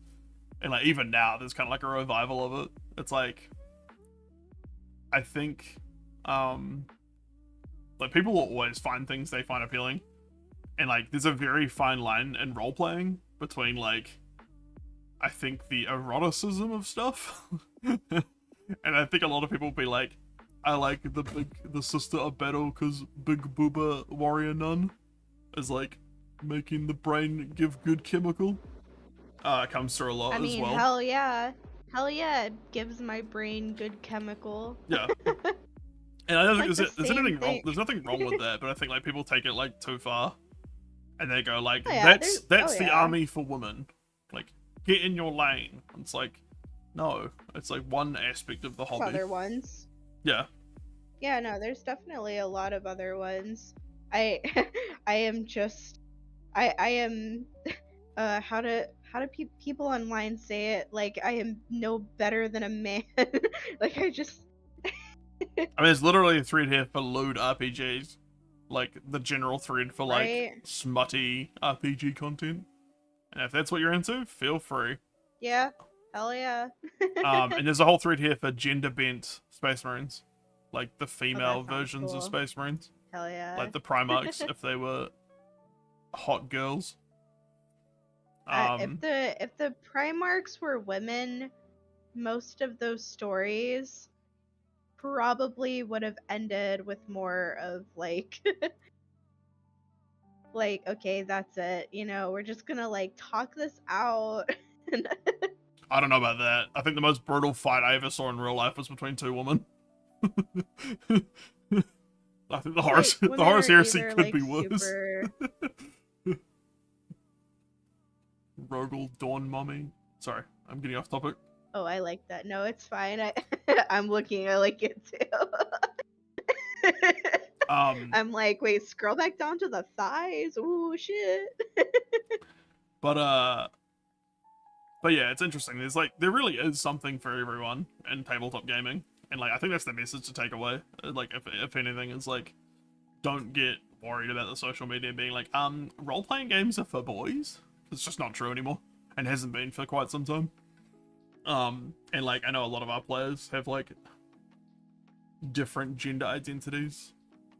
and like even now there's kind of like a revival of it. It's like, I think like people will always find things they find appealing, and like there's a very fine line in role playing between like, I think, the eroticism of stuff and I think a lot of people will be like, I like the sister of battle because big booba warrior nun is like making the brain give good chemical. Comes through a lot as well. Hell yeah, it gives my brain good chemical. Yeah. And I don't think Like there's anything wrong. There's nothing wrong with that, but I think like people take it like too far, and they go like, that's the army for women. Like, get in your lane. It's like, no, it's like one aspect of the hobby. Other ones. Yeah. Yeah, no, there's definitely a lot of other ones. I am just, I am, how do people online say it? Like, I am no better than a man. Like, I just. I mean, it's literally a thread here for lewd RPGs, like the general thread for like smutty RPG content. And if that's what you're into, feel free. Yeah, hell yeah. And there's a whole thread here for gender bent Space Marines, like the female versions of Space Marines. Hell yeah. Like the Primarchs, if they were hot girls. If the Primarchs were women, most of those stories probably would have ended with more of like like, okay, that's it, you know, we're just gonna like talk this out. I don't know about that. I think the most brutal fight I ever saw in real life was between two women. I think the Horus Heresy could like, be worse. Super... Rogel Dawn Mummy. Sorry, I'm getting off topic. Oh, I like that. No, it's fine. I'm looking. I like it too. I'm like, wait, scroll back down to the thighs. Ooh, shit. But yeah, it's interesting. There really is something for everyone in tabletop gaming, and like I think that's the message to take away. Like, if anything, is like, don't get worried about the social media being like, role playing games are for boys. It's just not true anymore, and hasn't been for quite some time. And like I know a lot of our players have like different gender identities,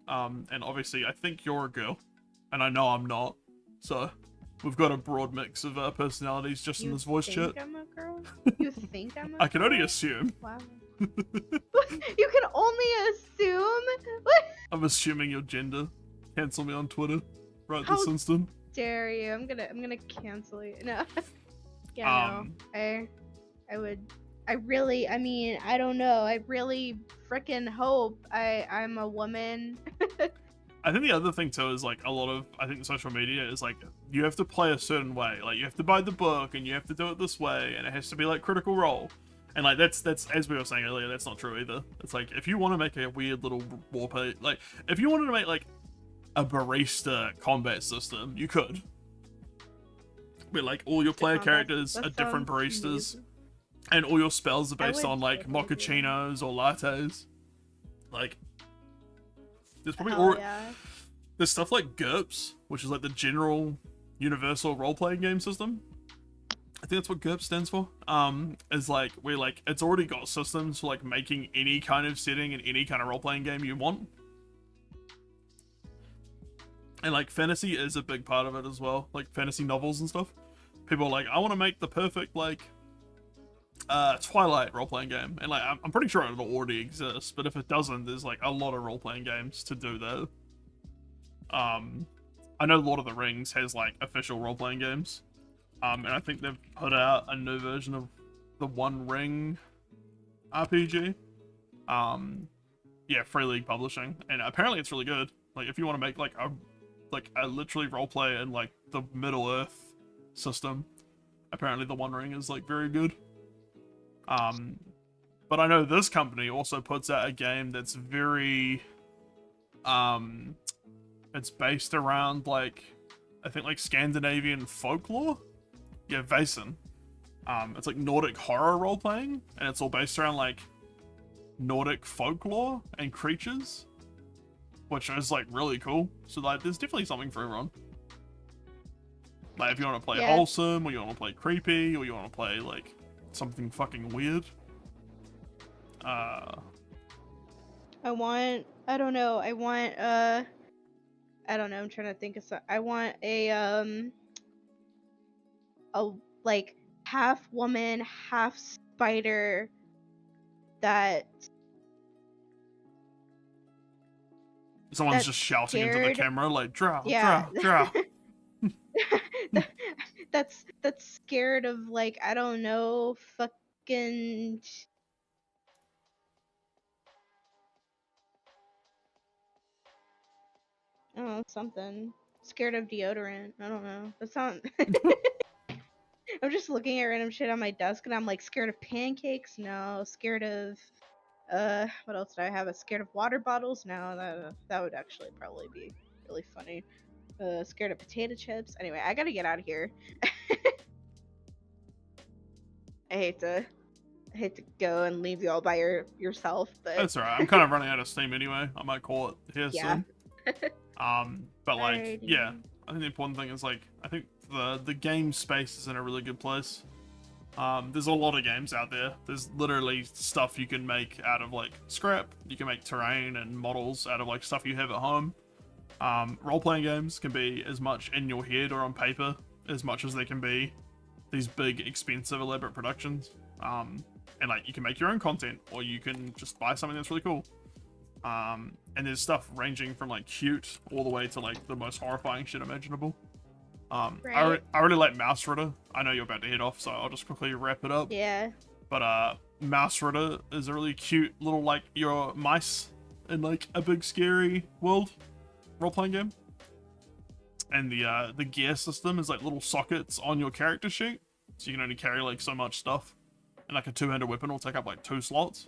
and obviously I think you're a girl, and I know I'm not, so we've got a broad mix of personalities just in this voice chat. I'm a girl? You think I'm a girl? I can only assume. Wow. You can only assume? What? I'm assuming your gender. Cancel me on Twitter right this instant. Dare you? I'm gonna cancel you. No. Yeah, no. I don't know. I really freaking hope I'm a woman. I think the other thing too is like I think social media is like, you have to play a certain way. Like, you have to buy the book and you have to do it this way, and it has to be like Critical Role. And like that's as we were saying earlier, that's not true either. It's like, if you want to make a weird little warplay, like if you wanted to make like a barista combat system, you could. Where like all your player characters are different baristas, and all your spells are based on like mochachinos or lattes. Like, there's probably there's stuff like GURPS, which is like the general universal role-playing game system. I think that's what GURPS stands for. Is like, where like it's already got systems for like making any kind of setting and any kind of role-playing game you want. And like fantasy is a big part of it as well, like fantasy novels and stuff. People are like, I want to make the perfect like Twilight role-playing game, and like I'm pretty sure it'll already exist, but if it doesn't, there's like a lot of role-playing games to do that. I know Lord of the Rings has like official role-playing games, and I think they've put out a new version of the One Ring RPG. Yeah, Free League Publishing, and apparently it's really good. Like, if you want to make like a literally roleplay in like the Middle Earth system, apparently the One Ring is like very good. But I know this company also puts out a game that's very it's based around like, I think like Scandinavian folklore. Yeah, Vaesen. It's like Nordic horror role playing, and it's all based around like Nordic folklore and creatures, which is like really cool. So like, there's definitely something for everyone. Like, if you want to play Yeah. wholesome, or you want to play creepy, or you want to play, like, something fucking weird. I don't know, I'm trying to think of I want a like half woman, half spider that Someone's that's just shouting into the scared. camera, like, drow, Yeah. drow, drow. that's scared of, like, I don't know, fucking I don't know, something. Scared of deodorant. I don't know. That's not I'm just looking at random shit on my desk and I'm like, scared of pancakes? No. Scared of what else did I have? Scared of water bottles? No, that would actually probably be really funny. Scared of potato chips? Anyway, I gotta get out of here. I hate to go and leave you all by yourself, but That's alright. I'm kind of running out of steam anyway. I might call it here yeah. soon. But like, Alrighty. yeah, I think the important thing is like, I think the game space is in a really good place. There's a lot of games out there. There's literally stuff you can make out of like scrap. You can make terrain and models out of like stuff you have at home. Role-playing games can be as much in your head or on paper as much as they can be these big, expensive, elaborate productions. And like, you can make your own content, or you can just buy something that's really cool. And there's stuff ranging from like cute all the way to like the most horrifying shit imaginable. Right. I really like Mouse Ritter. I know you're about to head off, so I'll just quickly wrap it up. Yeah. But Mouse Ritter is a really cute little, like, your mice in like a big scary world role-playing game. And the gear system is like little sockets on your character sheet, so you can only carry like so much stuff. And like a two-handed weapon will take up like 2 slots,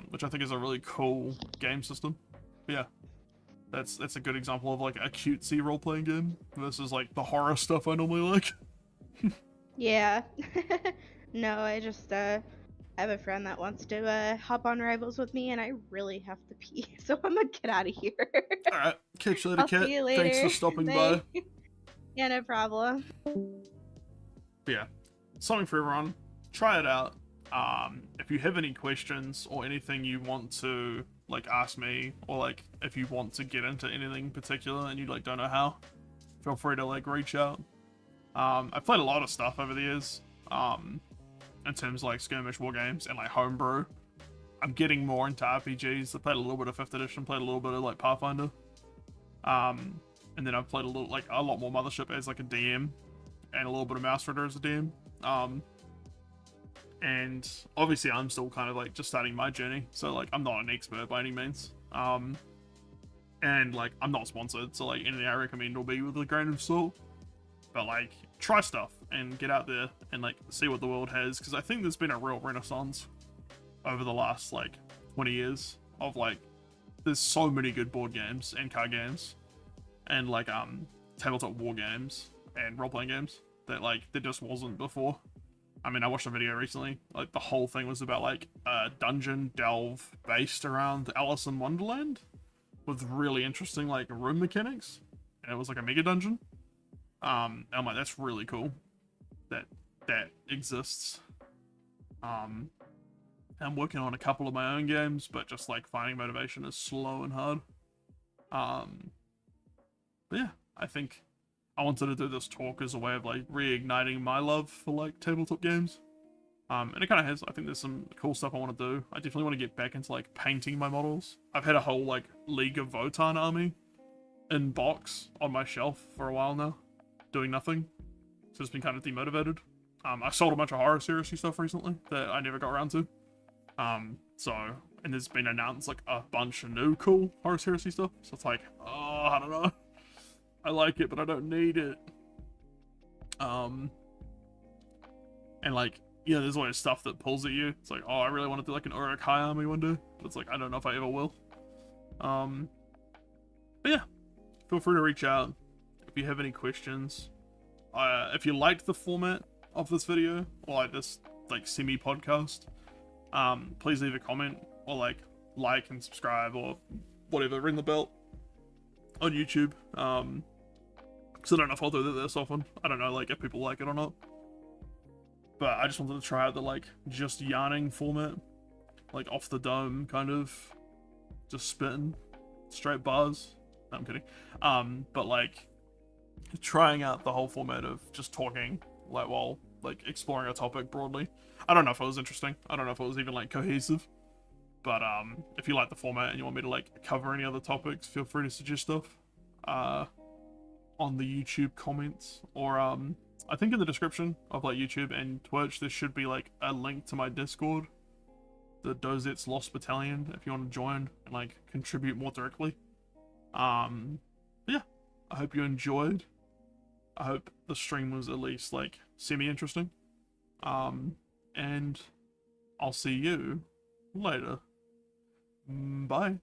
which I think is a really cool game system. But yeah, that's a good example of like a cutesy role-playing game versus like the horror stuff I normally like. Yeah. No, I just I have a friend that wants to hop on Rivals with me, and I really have to pee, so I'm gonna get out of here. All right, catch you later, I'll Kat. see you later. Thanks for stopping by. Yeah, no problem. But yeah, something for everyone. Try it out. If you have any questions or anything you want to like ask me, or like if you want to get into anything particular and you like don't know how, feel free to like reach out. I've played a lot of stuff over the years. In terms of like skirmish war games and like homebrew. I'm getting more into RPGs. I played a little bit of 5th edition, played a little bit of like Pathfinder. And then I've played a lot more Mothership as like a DM, and a little bit of Mouse Ritter as a DM. And obviously I'm still kind of like just starting my journey, so like I'm not an expert by any means. And like I'm not sponsored, so like anything I recommend will be with a grain of salt. But like, try stuff and get out there and like see what the world has, because I think there's been a real renaissance over the last like 20 years of like, there's so many good board games and card games and like tabletop war games and role-playing games that like there just wasn't before. I mean, I watched a video recently, like the whole thing was about like a dungeon delve based around Alice in Wonderland with really interesting like room mechanics, and it was like a mega dungeon. And I'm like, that's really cool that exists. I'm working on a couple of my own games, but just like finding motivation is slow and hard. But yeah, I think I wanted to do this talk as a way of like reigniting my love for like tabletop games. And it kind of has. I think there's some cool stuff I want to do. I definitely want to get back into like painting my models. I've had a whole like League of Votann army in box on my shelf for a while now, doing nothing. So it's been kind of demotivated. I sold a bunch of horror series stuff recently that I never got around to. And there's been announced like a bunch of new cool horror series stuff. So it's like, oh, I don't know. I like it, but I don't need it. And like, yeah, there's always stuff that pulls at you. It's like, oh, I really want to do like an Uruk-hai army one day. But it's like, I don't know if I ever will. But yeah, feel free to reach out if you have any questions. If you liked the format of this video, or like this like semi-podcast, please leave a comment, or like and subscribe, or whatever, ring the bell on YouTube. because I don't know if I'll do that this often. I don't know, like, if people like it or not. But I just wanted to try out the, like, just yarning format. Like, off the dome, kind of. Just spitting. Straight bars. No, I'm kidding. But, like, trying out the whole format of just talking, like, while, like, exploring a topic broadly. I don't know if it was interesting. I don't know if it was even, like, cohesive. But, if you like the format and you want me to, like, cover any other topics, feel free to suggest stuff. On the YouTube comments, or I think in the description of like YouTube and Twitch there should be like a link to my Discord, the Dozet's Lost Battalion, if you want to join and like contribute more directly. Yeah, I hope you enjoyed. I hope the stream was at least like semi-interesting. And I'll see you later. Bye.